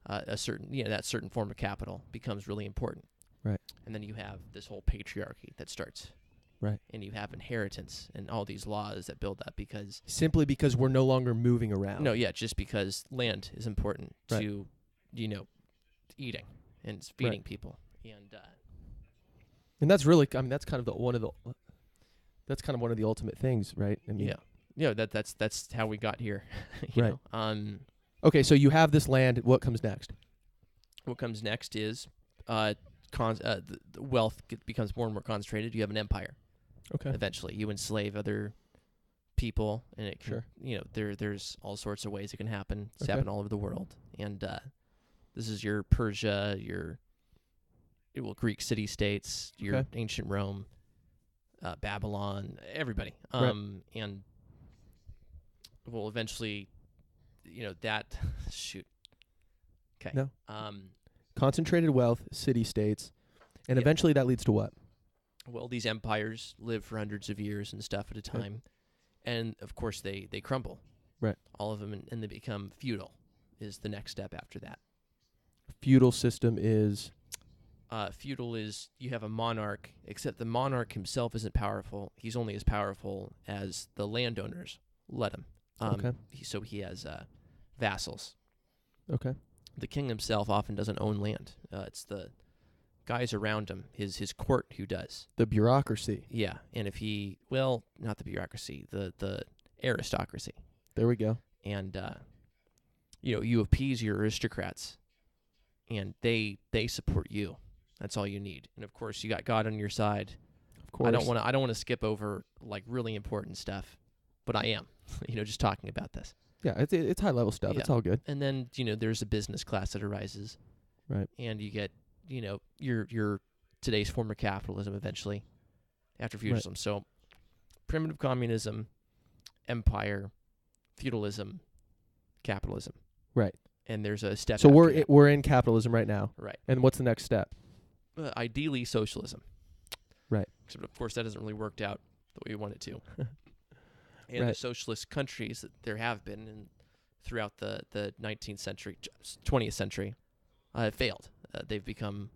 that certain form of capital becomes really important. Right. And then you have this whole patriarchy that starts. Right. And you have inheritance and all these laws that build up because Simply because we're no longer moving around. no, yeah, just because land is important Right. to, eating and feeding people. And that's really, that's kind of one of the ultimate things, right? I mean, that's how we got here. Right. know? Okay, so you have this land. What comes next? What comes next is the wealth becomes more and more concentrated. You have an empire. Okay. Eventually, you enslave other people, and it can, Sure. there's all sorts of ways it can happen. It's Okay. happened all over the world, and this is your Persia, your Greek city-states, your Okay. ancient Rome, Babylon, everybody, Right. and well, eventually, that shoot. Okay. No. Concentrated wealth, city-states, and eventually that leads to what? Well, these empires live for hundreds of years and stuff at a time, and of course they crumble. Right. All of them, and they become feudal. Is the next step after that. Feudal system is... Feudal is you have a monarch, except the monarch himself isn't powerful. He's only as powerful as the landowners let him. Okay. So he has vassals. Okay. The king himself often doesn't own land. It's the guys around him, his court, who does. The bureaucracy. Yeah, and if not the bureaucracy, the aristocracy. There we go. And you appease your aristocrats, and they support you. That's all you need. And of course, you got God on your side. Of course. I don't want to skip over like really important stuff, but I am. Just talking about this. Yeah, it's high level stuff. Yeah. It's all good. And then there's a business class that arises. Right. And you get your today's form of capitalism eventually after feudalism. Right. So primitive communism, empire, feudalism, capitalism. Right. And there's a step. So we're in capitalism right now. Right. And what's the next step? Ideally, socialism. Right. Except of course that hasn't really worked out the way we want it to. And Right. the socialist countries that there have been throughout the 19th century, 20th century, failed. They've become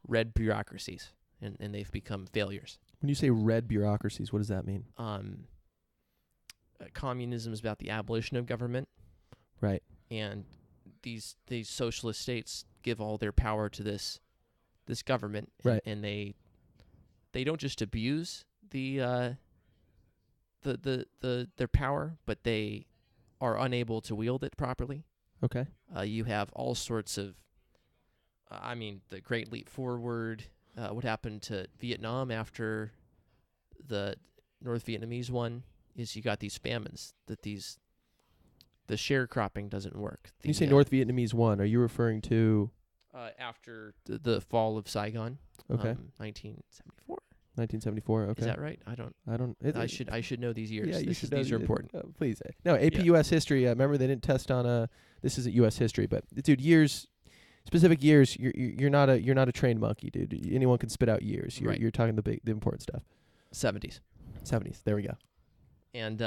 red bureaucracies, and they've become failures. When you say red bureaucracies, what does that mean? Communism is about the abolition of government. Right. And these socialist states give all their power to this government. Right. And they don't just abuse their power, but they are unable to wield it properly. Okay. You have all sorts of, the Great Leap Forward. What happened to Vietnam after the North Vietnamese one is you got these famines that the sharecropping doesn't work. When you say North Vietnamese one, are you referring to after the fall of Saigon? Okay. 1974. 1974. Okay. Is that right? I don't. I should know these years. Yeah, you should. These are important. Please. No, AP U.S. history. Remember they didn't test on this isn't U.S. history, but dude, specific years. You're not a trained monkey, dude. Anyone can spit out years. You're talking the important stuff. 70s. There we go. And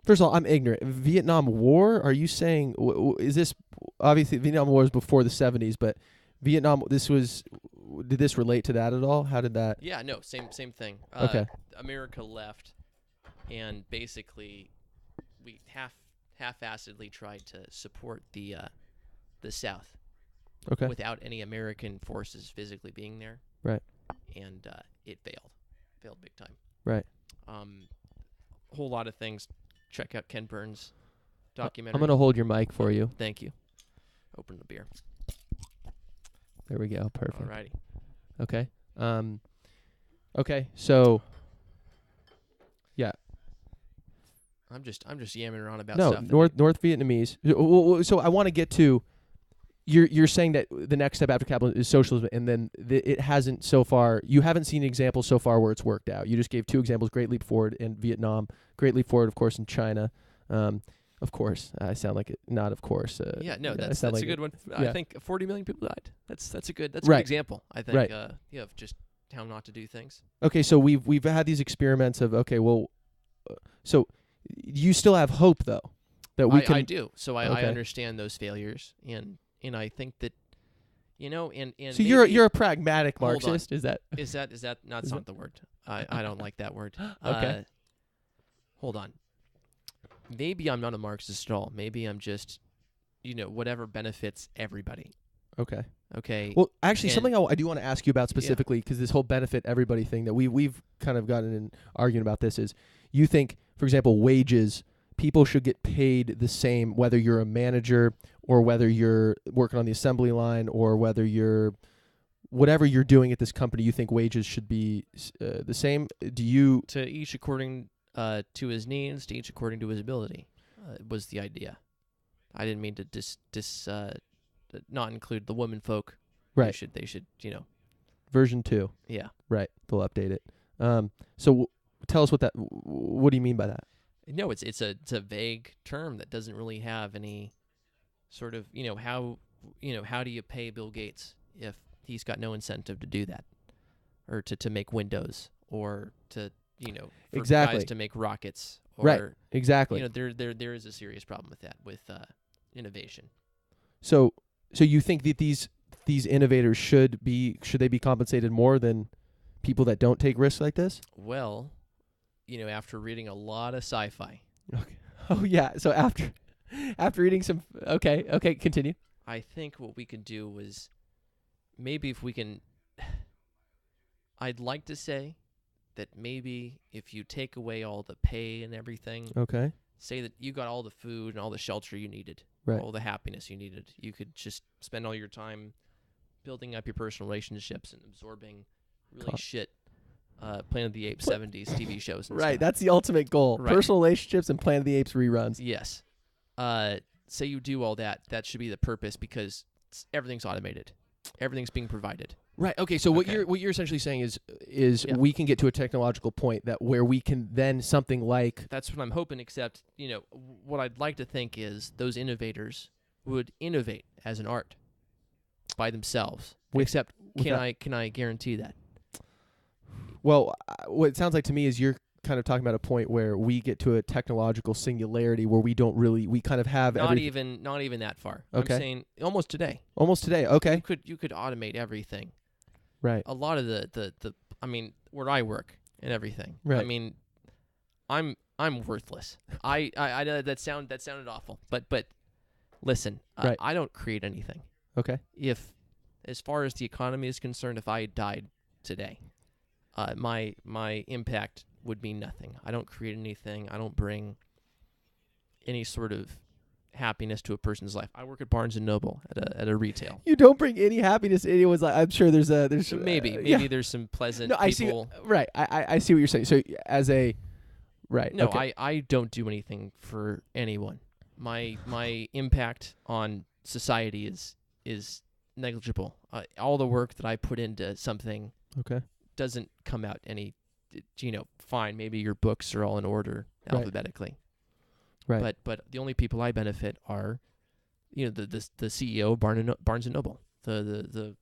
first of all, I'm ignorant. Vietnam War? Are you saying is this obviously Vietnam War is before the 70s, but Vietnam did this relate to that at all? How did that? Yeah, no, same thing. Okay. America left, and basically we half-assedly tried to support the South. Okay. Without any American forces physically being there. Right. And it failed big time. Right. A whole lot of things. Check out Ken Burns' documentary. I'm going to hold your mic for you. Thank you. Open the beer. There we go. Perfect. Alrighty. Okay. Okay. So. Yeah. I'm just yamming around about stuff. North Vietnamese. So I want to get to. You're saying that the next step after capitalism is socialism, and then it hasn't so far. You haven't seen examples so far where it's worked out. You just gave two examples: Great Leap Forward in Vietnam, Great Leap Forward, of course, in China. Of course, I sound like it. Not of course. That's like a good one. Yeah. I think 40 million people died. That's a good right. example. I think. Right. Of just how not to do things. Okay, so we've had these experiments of so you still have hope though that we can. I do. So I understand those failures, and I think that You know, and So maybe, you're a pragmatic Hold on. Marxist, is that? is that no, that's not the word. I don't like that word. Okay. Hold on. Maybe I'm not a Marxist at all. Maybe I'm just, whatever benefits everybody. Okay. Okay. Well, actually, And- something I do want to ask you about specifically, because this whole benefit everybody thing that we've kind of gotten in arguing about this is, you think, for example, wages, people should get paid the same whether you're a manager or whether you're working on the assembly line or whether you're whatever you're doing at this company. You think wages should be the same? Do you? To each according to his needs, to each according to his ability, was the idea. I didn't mean to not include the women folk. Right. They should, Version 2. yeah. Right. They'll update it. So tell us what do you mean by that? No, it's a vague term that doesn't really have any sort of, how do you pay Bill Gates if he's got no incentive to do that, or to make windows, or to, for Exactly. guys to make rockets, or Right. Exactly. there is a serious problem with that, with innovation. So you think that these innovators should they be compensated more than people that don't take risks like this? Well, after reading a lot of sci-fi, Okay. Oh yeah. So after reading some, okay, continue. I think what we can do is maybe if we can. I'd like to say that maybe if you take away all the pay and everything, Okay. say that you got all the food and all the shelter you needed, Right. all the happiness you needed, you could just spend all your time building up your personal relationships and absorbing really shit Planet of the Apes 70s TV shows and Right. stuff. That's the ultimate goal. Right. Personal relationships and Planet of the Apes reruns. Yes. Say you do all that. That should be the purpose, because everything's automated. Everything's being provided. Right. Okay. So Okay. what you're essentially saying is Yeah. we can get to a technological point that where we can then something like That's what I'm hoping, except, what I'd like to think is those innovators would innovate as an art by themselves. Except, can I guarantee that? well, what it sounds like to me is you're kind of talking about a point where we get to a technological singularity where we kind of have Not even that far. Okay. I'm saying almost today. almost today. Okay. You could automate everything. Right. A lot of the I mean, where I work and everything. Right. I mean, I'm worthless. I know that sounded awful, but listen, Right. I don't create anything. Okay. If, as far as the economy is concerned, if I died today, my impact would be nothing. I don't create anything. I don't bring any sort of happiness to a person's life. I work at Barnes and Noble at a retail. You don't bring any happiness to anyone's life. I'm sure there's So maybe yeah. there's some pleasant No, I people. see. Right. I see what you're saying. So as a right. No, okay. I don't do anything for anyone. My impact on society is negligible. All the work that I put into something Okay. doesn't come out any, fine. Maybe your books are all in order Right. alphabetically. Right. But the only people I benefit are, the CEO of Barnes and Noble, the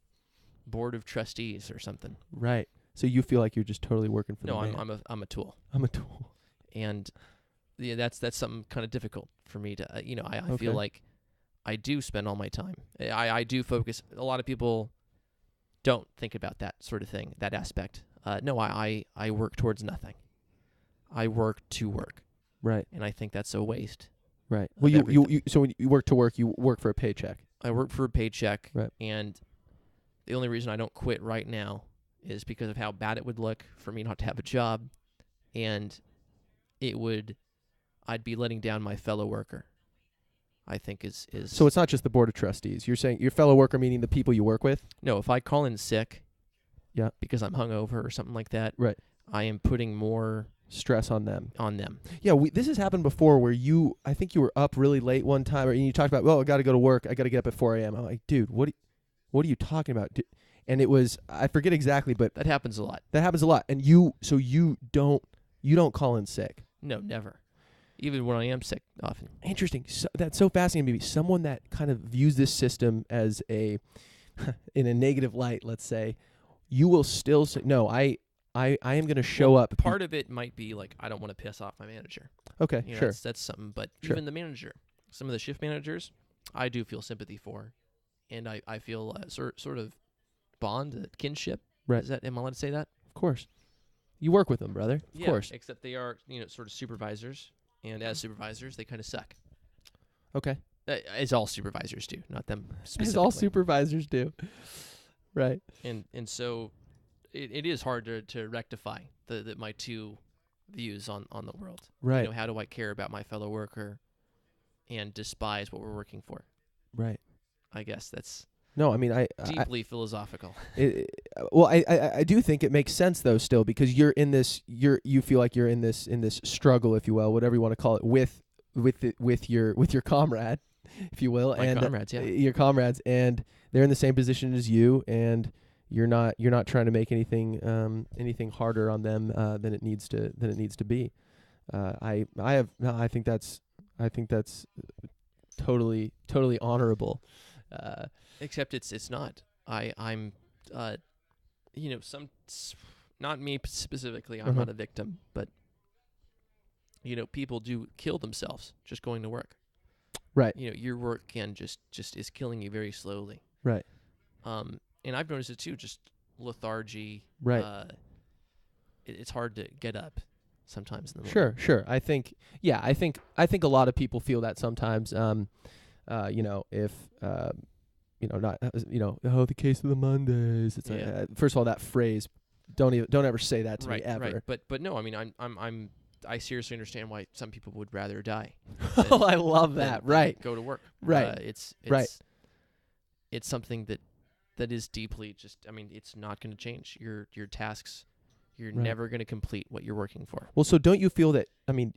board of trustees or something. Right. So you feel like you're just totally working for No, the man. I'm a tool, I'm a tool. and yeah, that's something kind of difficult for me to. I Okay. feel like I do spend all my time. I do focus. A lot of people don't think about that sort of thing, that aspect. No, I work towards nothing. I work to work. Right. And I think that's a waste. Right. Well, you so when you work to work, you work for a paycheck. I work for a paycheck, Right. and the only reason I don't quit right now is because of how bad it would look for me not to have a job, and I'd be letting down my fellow worker. I think is So it's not just the board of trustees. You're saying your fellow worker, meaning the people you work with. no. If I call in sick, Yeah. because I'm hungover or something like that, Right. I am putting more Stress on them. on them. Yeah, this has happened before where I think you were up really late one time, and you talked about, well, I got to go to work. I got to get up at 4 a.m. I'm like, dude, what are you talking about? And it was, I forget exactly, but That happens a lot. that happens a lot. And you don't call in sick. No, never. Even when I am sick, often. Interesting. So, that's so fascinating to me. Someone that kind of views this system as in a negative light, let's say, you will still say, no, I am going to show up. Part of it might be like, I don't want to piss off my manager. Okay, You know, sure. That's something. But Sure. even the manager, some of the shift managers, I do feel sympathy for. and I feel sort of bond, kinship. Right. Am I allowed to say that? Of course. You work with them, brother. Of Yeah, course. except they are, sort of supervisors, and as supervisors, they kind of suck. Okay. As all supervisors do, not them specifically. As all supervisors do. Right. And so it is hard to rectify my two views on the world. Right. How do I care about my fellow worker and despise what we're working for? Right. I guess that's no. I mean, deeply philosophical. Well, I do think it makes sense though, still, because you're in this. You feel like you're in this struggle, if you will, whatever you want to call it, with your comrade, if you will, My comrades, yeah. Your comrades, and they're in the same position as you, and you're not trying to make anything harder on them than it needs to be. I think that's totally honorable. Except it's not. I'm not me specifically. I'm not a victim, but people do kill themselves just going to work. Right. Your work can just is killing you very slowly. Right. And I've noticed it too, just lethargy. Right. It's hard to get up sometimes in the morning. Sure. I think a lot of people feel that sometimes. If the case of the Mondays. It's first of all, that phrase, don't ever say that to me ever. Right. But no, I mean, I seriously understand why some people would rather die. Oh, I love that. Right. Go to work. Right. It's something that is deeply it's not going to change your tasks. You're never going to complete what you're working for. Well, so don't you feel that, do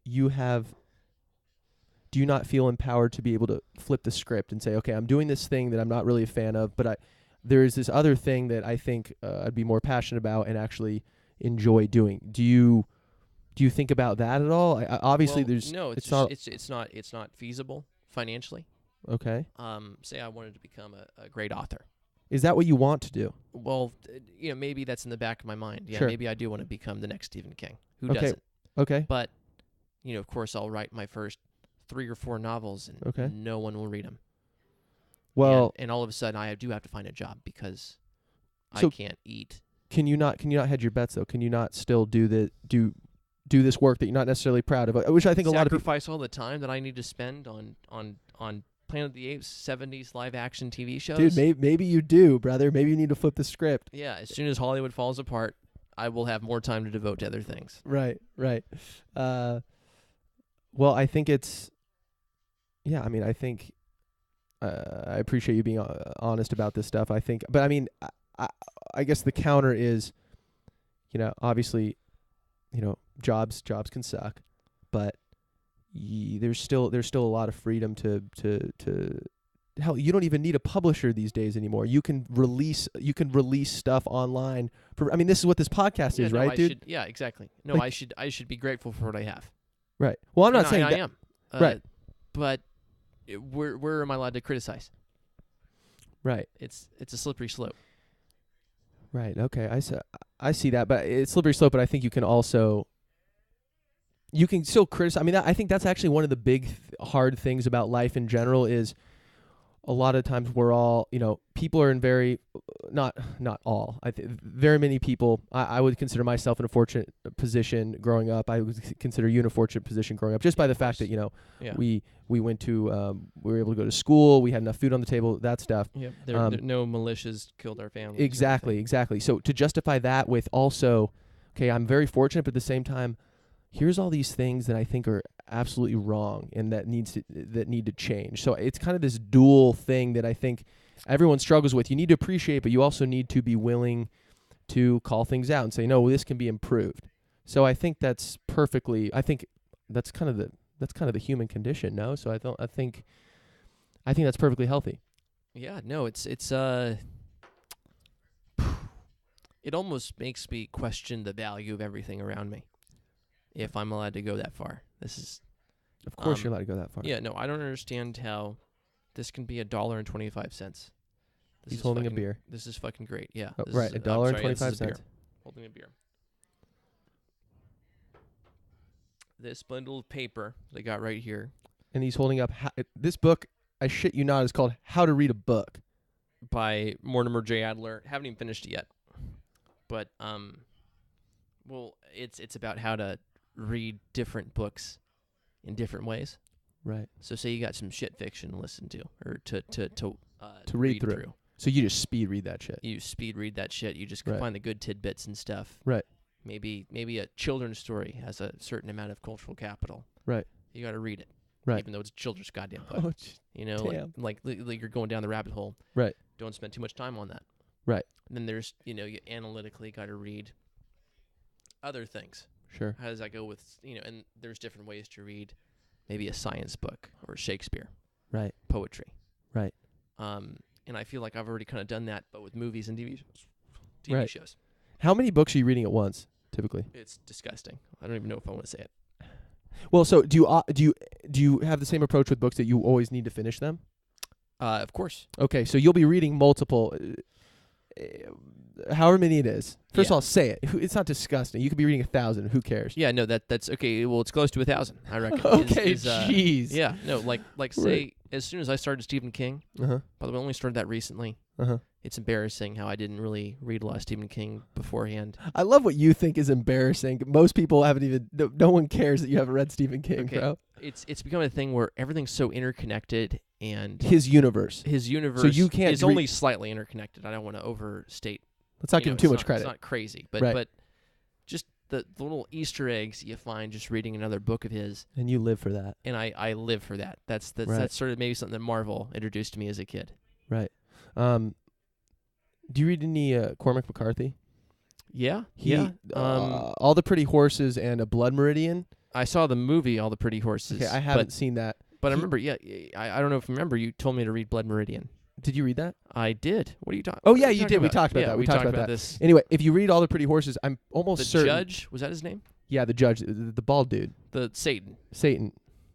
you not feel empowered to be able to flip the script and say, okay, I'm doing this thing that I'm not really a fan of, but there is this other thing that I think I'd be more passionate about and actually enjoy doing. Do you think about that at all? Obviously, it's not feasible financially. Okay. Say I wanted to become a great author. Is that what you want to do? Well, maybe that's in the back of my mind. Yeah, sure. Maybe I do want to become the next Stephen King. Who okay. doesn't? Okay. But, of course, I'll write my first 3 or 4 novels, and no one will read them. Well, and all of a sudden, I do have to find a job because I can't eat. Can you not hedge your bets though? Can you not still do this work that you're not necessarily proud of? Which I think a lot of people sacrifice all the time that I need to spend on Planet of the Apes 70s live action TV shows. Dude, maybe you do, brother. Maybe you need to flip the script. Yeah, as soon as Hollywood falls apart, I will have more time to devote to other things. Right. Well, I think it's. Yeah, I think. I appreciate you being honest about this stuff. I think, but I guess the counter is, obviously, jobs can suck, but there's still a lot of freedom to hell. You don't even need a publisher these days anymore. You can release stuff online. This is what this podcast is, right, dude? Exactly. No, I should be grateful for what I have. Right. Well, I'm not saying I am. Right. But where am I allowed to criticize? Right. It's a slippery slope. Right. Okay. I see that, but it's slippery slope. But I think you can still criticize. I think that's actually one of the big hard things about life in general is a lot of times we're all, people are in very, not all. Very many people. I would consider myself in a fortunate position growing up. I would consider you in a fortunate position growing up, just by the fact that we went to we were able to go to school. We had enough food on the table. That stuff. Yep. No militias killed our families. Exactly. So to justify that with also, okay, I'm very fortunate, but at the same time, here's all these things that I think are absolutely wrong and that need to change. So it's kind of this dual thing that I think everyone struggles with. You need to appreciate, but you also need to be willing to call things out and say, no, this can be improved. So I think that's kind of the human condition, no? So I think that's perfectly healthy. Yeah, no, it's it almost makes me question the value of everything around me. If I'm allowed to go that far. This is... Of course you're allowed to go that far. Yeah, no, I don't understand how this can be $1.25. He's holding a beer. This is fucking great, yeah. Oh, right, $1.25. Holding a beer. This bundle of paper they got right here. And he's holding up... this book, I shit you not, is called How to Read a Book. by Mortimer J. Adler. Haven't even finished it yet. But well, it's about how to read different books in different ways. Right. So say you got some shit fiction to listen to or to read through. So you just speed read that shit. You speed read that shit. You just Right. find the good tidbits and stuff. Right. Maybe a children's story has a certain amount of cultural capital. Right. You got to read it. Right. Even though it's a children's goddamn book. Oh, You know, damn. like you're going down the rabbit hole. Right. Don't spend too much time on that. Right. And then there's, you analytically got to read other things. Sure. How does that go with, and there's different ways to read maybe a science book or Shakespeare. Right. Poetry. Right. And I feel like I've already kind of done that, but with movies and TV Right. shows. How many books are you reading at once, typically? It's disgusting. I don't even know if I want to say it. Well, so do you have the same approach with books that you always need to finish them? Of course. Okay, so you'll be reading multiple, however many it is. First of all, say it. It's not disgusting. You could be reading 1,000. Who cares? Yeah, no, that's okay. Well, it's close to 1,000, I reckon. Okay, jeez. Yeah, no, like say, as soon as I started Stephen King, Uh-huh. by the way, I only started that recently. Uh-huh. It's embarrassing how I didn't really read a lot of Stephen King beforehand. I love what you think is embarrassing. Most people haven't even. No one cares that you haven't read Stephen King, Okay. bro. It's become a thing where everything's so interconnected, and His universe. his universe So you can't is only slightly interconnected. I don't want to overstate. Let's not give him too much It's credit. not crazy, but Right. but just the little Easter eggs you find just reading another book of his, And you live for that. and I live for that. That's Right. sort of maybe something that Marvel introduced to me as a kid. Right. Do you read any Cormac McCarthy? Yeah, Yeah. All the Pretty Horses and A Blood Meridian. I saw the movie All the Pretty Horses. Okay, I haven't seen that. But I remember, I don't know if you remember, you told me to read Blood Meridian. Did you read that? I did. What are you talking? Oh yeah, you did. We talked about Yeah, that. We talked about that. this. Anyway, if you read All the Pretty Horses, I'm almost The certain. judge, was that his name? Yeah, the judge, the bald dude, The Satan. Satan.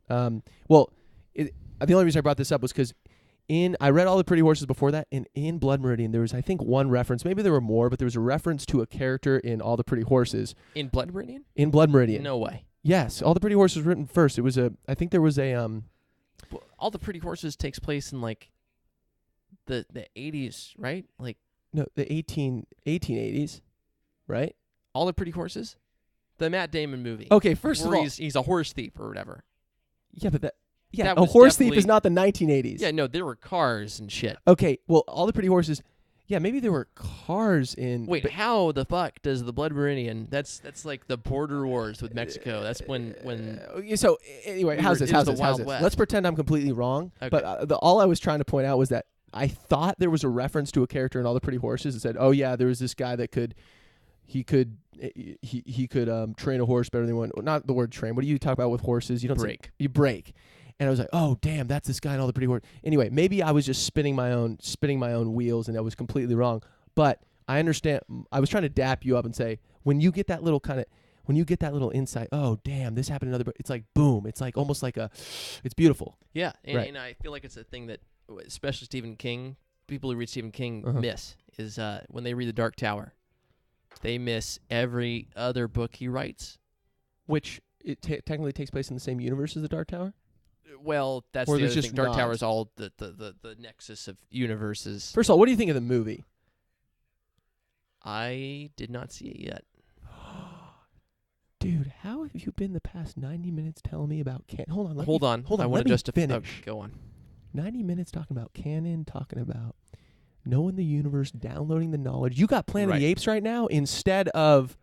Well, the only reason I brought this up was because I read All the Pretty Horses before that, and in Blood Meridian there was, I think, one reference. Maybe there were more, but there was a reference to a character in All the Pretty Horses. In Blood Meridian? In Blood Meridian. No way. Yes, All the Pretty Horses was written first. It was I think there was a Well, All the Pretty Horses takes place in like the 80s, right? Like no, the 1880s, right? All the Pretty Horses? The Matt Damon movie. Okay, first of where all, he's a horse thief or whatever. yeah, but That a was horse thief definitely- is not the 1980s. Yeah, no, there were cars and shit. Okay, well, All the Pretty Horses, yeah, maybe there were cars in. Wait, but- how the fuck does the Blood Meridian? That's like the border wars with Mexico. That's when So anyway, We how's were- this? it How's was the this? How's Wild this? West. Let's pretend I'm completely wrong. Okay. But all I was trying to point out was that I thought there was a reference to a character in All the Pretty Horses that said, "Oh yeah, there was this guy that could train a horse better than one." Not the word train. What do you talk about with horses? You don't break. Say, you break. And I was like, "Oh damn, that's this guy in All the Pretty Horses." Anyway, maybe I was just spinning my own wheels, and I was completely wrong. But I understand. I was trying to dap you up and say, when you get that little insight, oh damn, this happened in another book. It's like boom. It's like almost like it's beautiful. Yeah, and, Right. and I feel like it's a thing that, especially Stephen King, people who read Stephen King Uh-huh. miss is when they read The Dark Tower, they miss every other book he writes. Which it technically takes place in the same universe as the Dark Tower. Well, that's Or the there's other just thing. Dark Tower nods. is all the nexus of universes. First of all, what do you think of the movie? I did not see it yet. Dude, how have you been the past 90 minutes telling me about Hold on. Hold on. I want let to me justify. finish. Okay, go on. 90 minutes talking about canon, talking about knowing the universe, downloading the knowledge. You got Planet of Right. the Apes right now instead of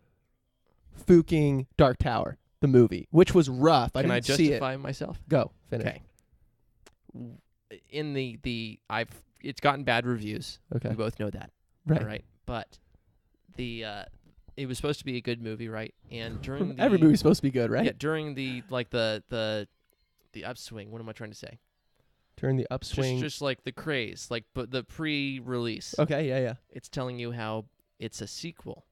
fucking Dark Tower, the movie, which was rough. Can I didn't see it. justify myself? Go, finish. Okay. In it's gotten bad reviews. Okay. We both know that. Right. All right. But it was supposed to be a good movie, right? And during Every movie's supposed to be good, right? Yeah, during the upswing. What am I trying to say? During the upswing. Just like the craze, like but the pre-release. Okay, yeah. It's telling you how it's a sequel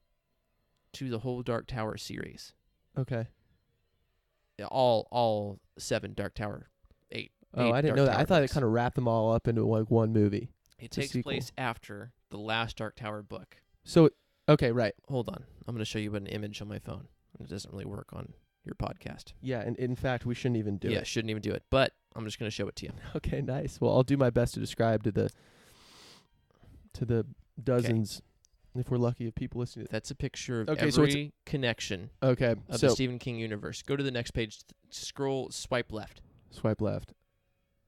to the whole Dark Tower series. Okay. All 7 Dark Tower, 8. Oh, 8 I didn't Dark know that. Tower I thought books. it kind of wrapped them all up into like one movie. It It's a takes sequel. place after the last Dark Tower book. So, okay, right. Hold on. I'm going to show you an image on my phone. It doesn't really work on your podcast. Yeah, and in fact, we shouldn't even do Yeah, it. shouldn't even do it. But I'm just going to show it to you. Okay, nice. Well, I'll do my best to describe to the to the dozens, if we're lucky, of people listening. That's a picture of Okay, every connection Okay, of so the Stephen King universe. Go to the next page. Scroll, swipe left. swipe left.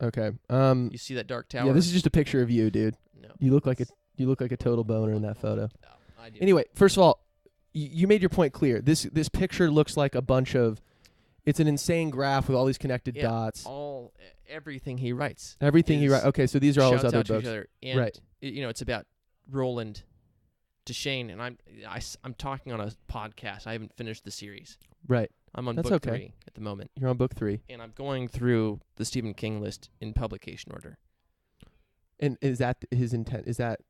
Okay. You see that dark tower? Yeah, this is just a picture of you, dude. No. You look like a total boner in that photo. No, I do. Anyway, first of all, you made your point clear. This picture looks like a bunch of. It's an insane graph with all these connected dots. Everything he writes. Everything he writes. Okay, so these are all his other Shouts out to books. each other. And Right. It's about Roland Deschain, and I'm talking on a podcast. I haven't finished the series. Right. I'm on That's book okay. 3 at the moment. You're on book 3. And I'm going through the Stephen King list in publication order. And is that his intent? Is that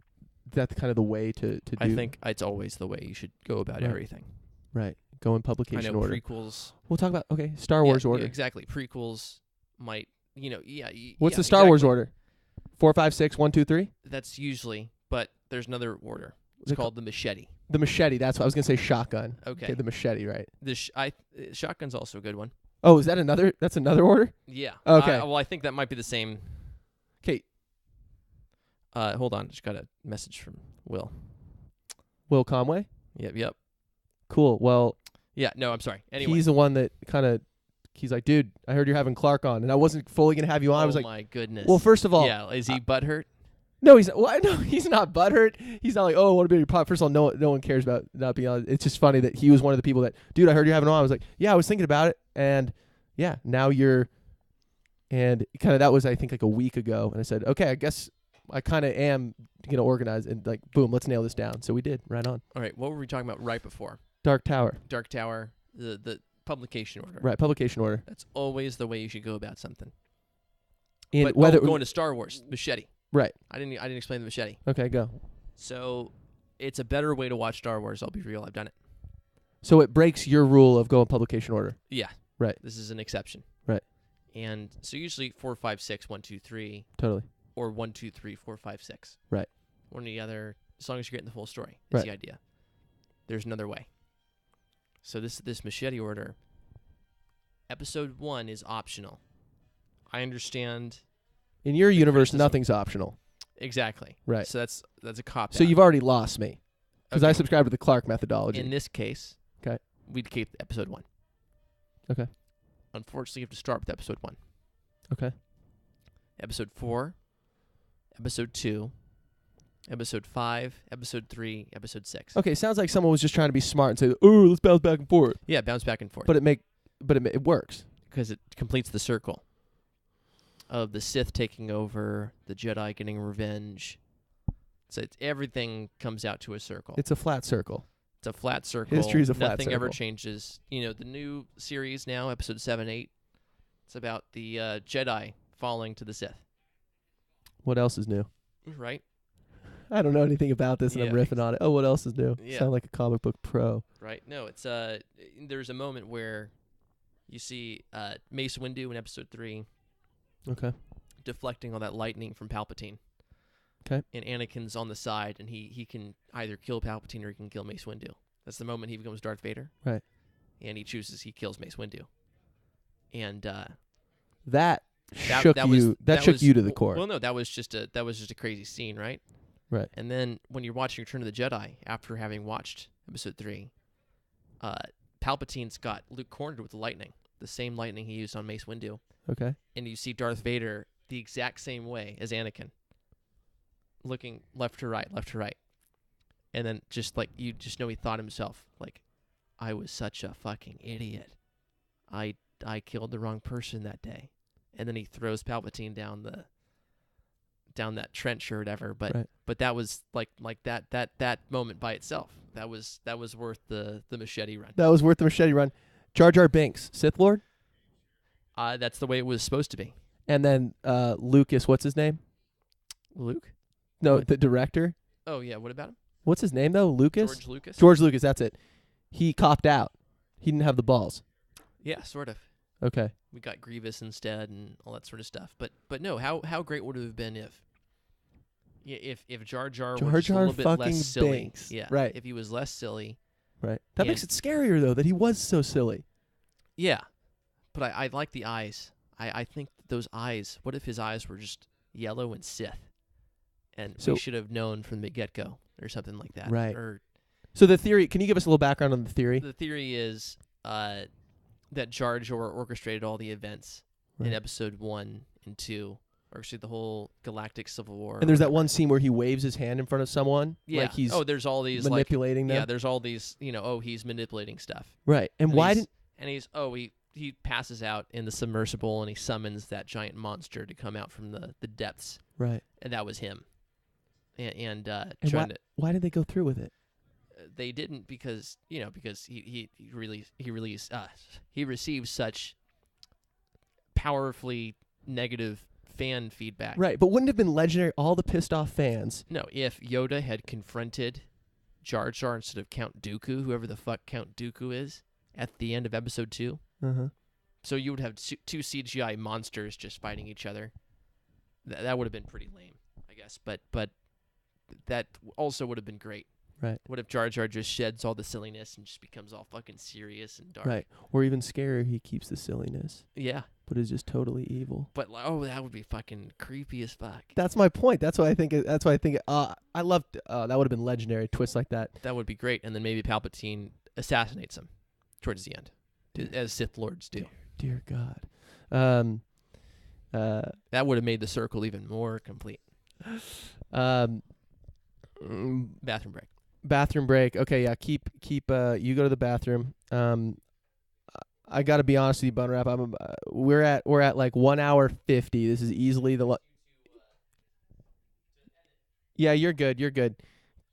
kind of the way to do? I think it's always the way you should go about Right. everything. Right. Go in I publication know order. prequels. We'll talk about Star Wars yeah, order. Exactly. Prequels might, What's the Star Wars order? 4, 5, 6, 1, 2, 3? That's usually, but there's another order. It's The called the machete. The machete. That's what I was gonna say. Shotgun. Okay. The machete. Right. Shotgun's also a good one. Oh, is that another? That's another order. Yeah. Okay. Well, I think that might be the same. Okay. Hold on. Just got a message from Will. Will Conway. Yep. Cool. Well, Yeah. No, I'm sorry. Anyway. he's the one that kind of. He's like, dude, I heard you're having Clark on, and I wasn't fully gonna have you on. I was like, my goodness. well, first of all, yeah. Is he butthurt? no, he's well, no, he's not butthurt. He's not like, oh, I want to be on your pod. First of all, no one cares about not being on. It's just funny that he was one of the people that, dude, I heard you're having on. I was like, yeah, I was thinking about it, and yeah, now you're, and kind of that was I think like a week ago, and I said, okay, I guess I kind of am gonna organize and like, boom, let's nail this down. So we did, right on. All right. What were we talking about right before? Dark Tower. Dark Tower. The publication order. Right, publication order. That's always the way you should go about something. And But whether going to Star Wars, machete. right. I didn't explain the machete. Okay, go. So it's a better way to watch Star Wars. I'll be real. I've done it. So it breaks your rule of go in publication order. Yeah. Right. This is an exception. Right. And so usually 4, 5, 6, 1, 2, 3, Totally. or 1, 2, 3, 4, 5, 6. Right. One or the other, as long as you're getting the full story. Is Right. the idea. There's another way. So this machete order, episode 1 is optional. I understand. In your universe, criticism. nothing's optional. Exactly. Right. So that's a cop. So you've already lost me because I Okay. subscribe to the Clark methodology. In this case, Okay. we'd keep episode 1. Okay. Unfortunately, you have to start with episode 1. Okay. Episode 4, episode 2, episode 5, episode 3, episode 6. Okay. Sounds like someone was just trying to be smart and say, "Oh, let's bounce back and forth." Yeah, bounce back and forth. But it works. Because it completes the circle of the Sith taking over, the Jedi getting revenge. So everything comes out to a circle. It's a flat circle. It's a flat circle. History's a flat Nothing ever circle. changes. The new series now, episode 7, 8, it's about the Jedi falling to the Sith. What else is new? Right? I don't know anything about this, and I'm Yeah. riffing on it. Oh, what else is new? Yeah. Sound like a comic book pro. Right? No, it's there's a moment where you see Mace Windu in episode 3 Okay. deflecting all that lightning from Palpatine. Okay. And Anakin's on the side, and he can either kill Palpatine or he can kill Mace Windu. That's the moment he becomes Darth Vader. Right. And he kills Mace Windu. And That shook you to the core. Well, no, that was just a crazy scene, right? Right. And then when you're watching Return of the Jedi, after having watched episode 3, Palpatine's got Luke cornered with the lightning, the same lightning he used on Mace Windu. Okay. And you see Darth Vader the exact same way as Anakin, looking left to right. And then you just know he thought himself, like, I was such a fucking idiot. I killed the wrong person that day. And then he throws Palpatine down that trench or whatever. But Right. but that was like that moment by itself. That was worth the machete run. That was worth the machete run. Jar Jar Binks, Sith Lord, That's the way it was supposed to be. and then Lucas. What's his name? Luke? No, What? the director. Oh yeah, what about him? What's his name though? Lucas. George Lucas? George Lucas. That's it. He copped out. He didn't have the balls. Yeah, sort of. Okay. We got Grievous instead and all that sort of stuff. But no, how great would it have been if Jar Jar was just a little bit fucking less silly. Binks. Yeah. Right. If he was less silly. Right. That And- makes it scarier though that he was so silly. Yeah. But I like the eyes. I think those eyes, what if his eyes were just yellow and Sith? and So- we should have known from the get-go or something like that. Right. Or So the theory, can you give us a little background on the theory? the theory is that Jar Jar orchestrated all the events in Right. episode 1 and 2, or actually the whole Galactic Civil War. And there's that one scene where he waves his hand in front of someone, Yeah. like he's there's all these manipulating them. Yeah, there's all these, he's manipulating stuff. Right. And why didn't... And he passes out in the submersible and he summons that giant monster to come out from the depths. Right. And that was him. And And why did they go through with it? they didn't because he received such powerfully negative fan feedback. Right, but wouldn't it have been legendary, all the pissed off fans? No, if Yoda had confronted Jar Jar instead of Count Dooku, whoever the fuck Count Dooku is, at the end of episode 2. Uh-huh. So you would have two CGI monsters just fighting each other. That would have been pretty lame, I guess. But that also would have been great. Right. What if Jar Jar just sheds all the silliness and just becomes all fucking serious and dark? Right. Or even scarier, he keeps the silliness, Yeah. but is just totally evil. But that would be fucking creepy as fuck. That's my point. That's why I think. I loved. That would have been legendary. Twist like that. That would be great. And then maybe Palpatine assassinates him towards the end, as Sith Lords do. Dear God. That would have made the circle even more complete. Bathroom break. Bathroom break. Okay, yeah. Keep. You go to the bathroom. I got to be honest with you, Bun Wrap. We're at like 1 hour 50. This is easily the. Yeah, you're good. You're good.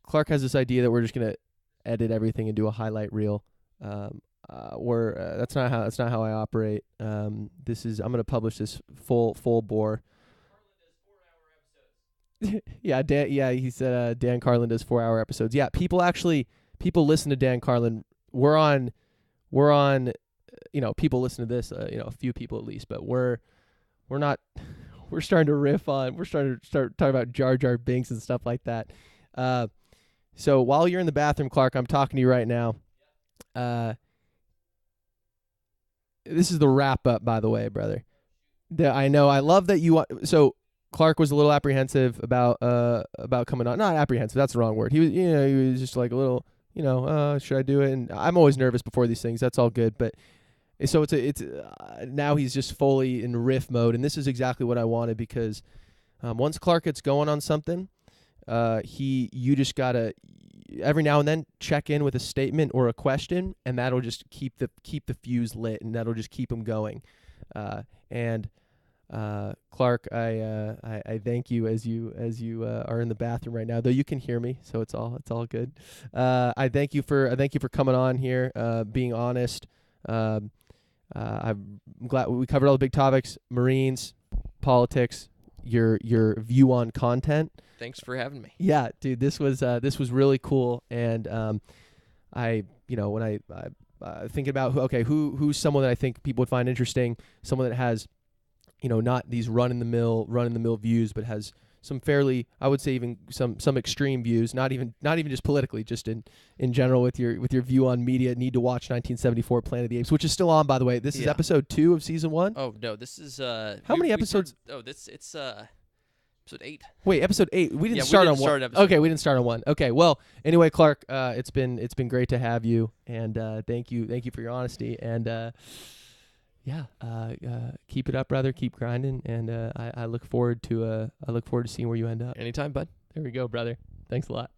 Clark has this idea that we're just gonna edit everything and do a highlight reel. That's not how I operate. I'm gonna publish this full bore. Yeah, Dan. Yeah, he said Dan Carlin does 4-hour episodes. Yeah, people listen to Dan Carlin. We're on. People listen to this. A few people at least, but we're not. We're starting to riff on. We're starting to start talking about Jar Jar Binks and stuff like that. So while you're in the bathroom, Clark, I'm talking to you right now. This is the wrap up, by the way, brother. I know. I love that you. So Clark was a little apprehensive about coming on. Not apprehensive. That's the wrong word. He was just like a little. Should I do it? And I'm always nervous before these things. That's all good. But so it's now he's just fully in riff mode, and this is exactly what I wanted because once Clark gets going on something, you just gotta every now and then check in with a statement or a question, and that'll just keep the fuse lit, and that'll just keep him going. Clark, I thank you as you are in the bathroom right now, though you can hear me, so it's all good. I thank you for coming on here, being honest. I'm glad we covered all the big topics: Marines, politics, your view on content. Thanks for having me. Yeah, dude, this was really cool, and when I thinking about who's someone that I think people would find interesting, someone that has not these run in the mill views, but has some fairly, I would say, even some extreme views, not even just politically, just in general with your view on media. Need to watch 1974 Planet of the Apes, which is still on, by the way. This is episode 2 of season 1. Oh no, this is how many episodes? It's episode 8. Wait, episode 8. We didn't start on 1. Okay, we didn't start on 1. Okay, well, anyway, Clark, it's been great to have you, and thank you for your honesty, and keep it up, brother. Keep grinding, and I look forward to seeing where you end up. Anytime, bud. There we go, brother. Thanks a lot.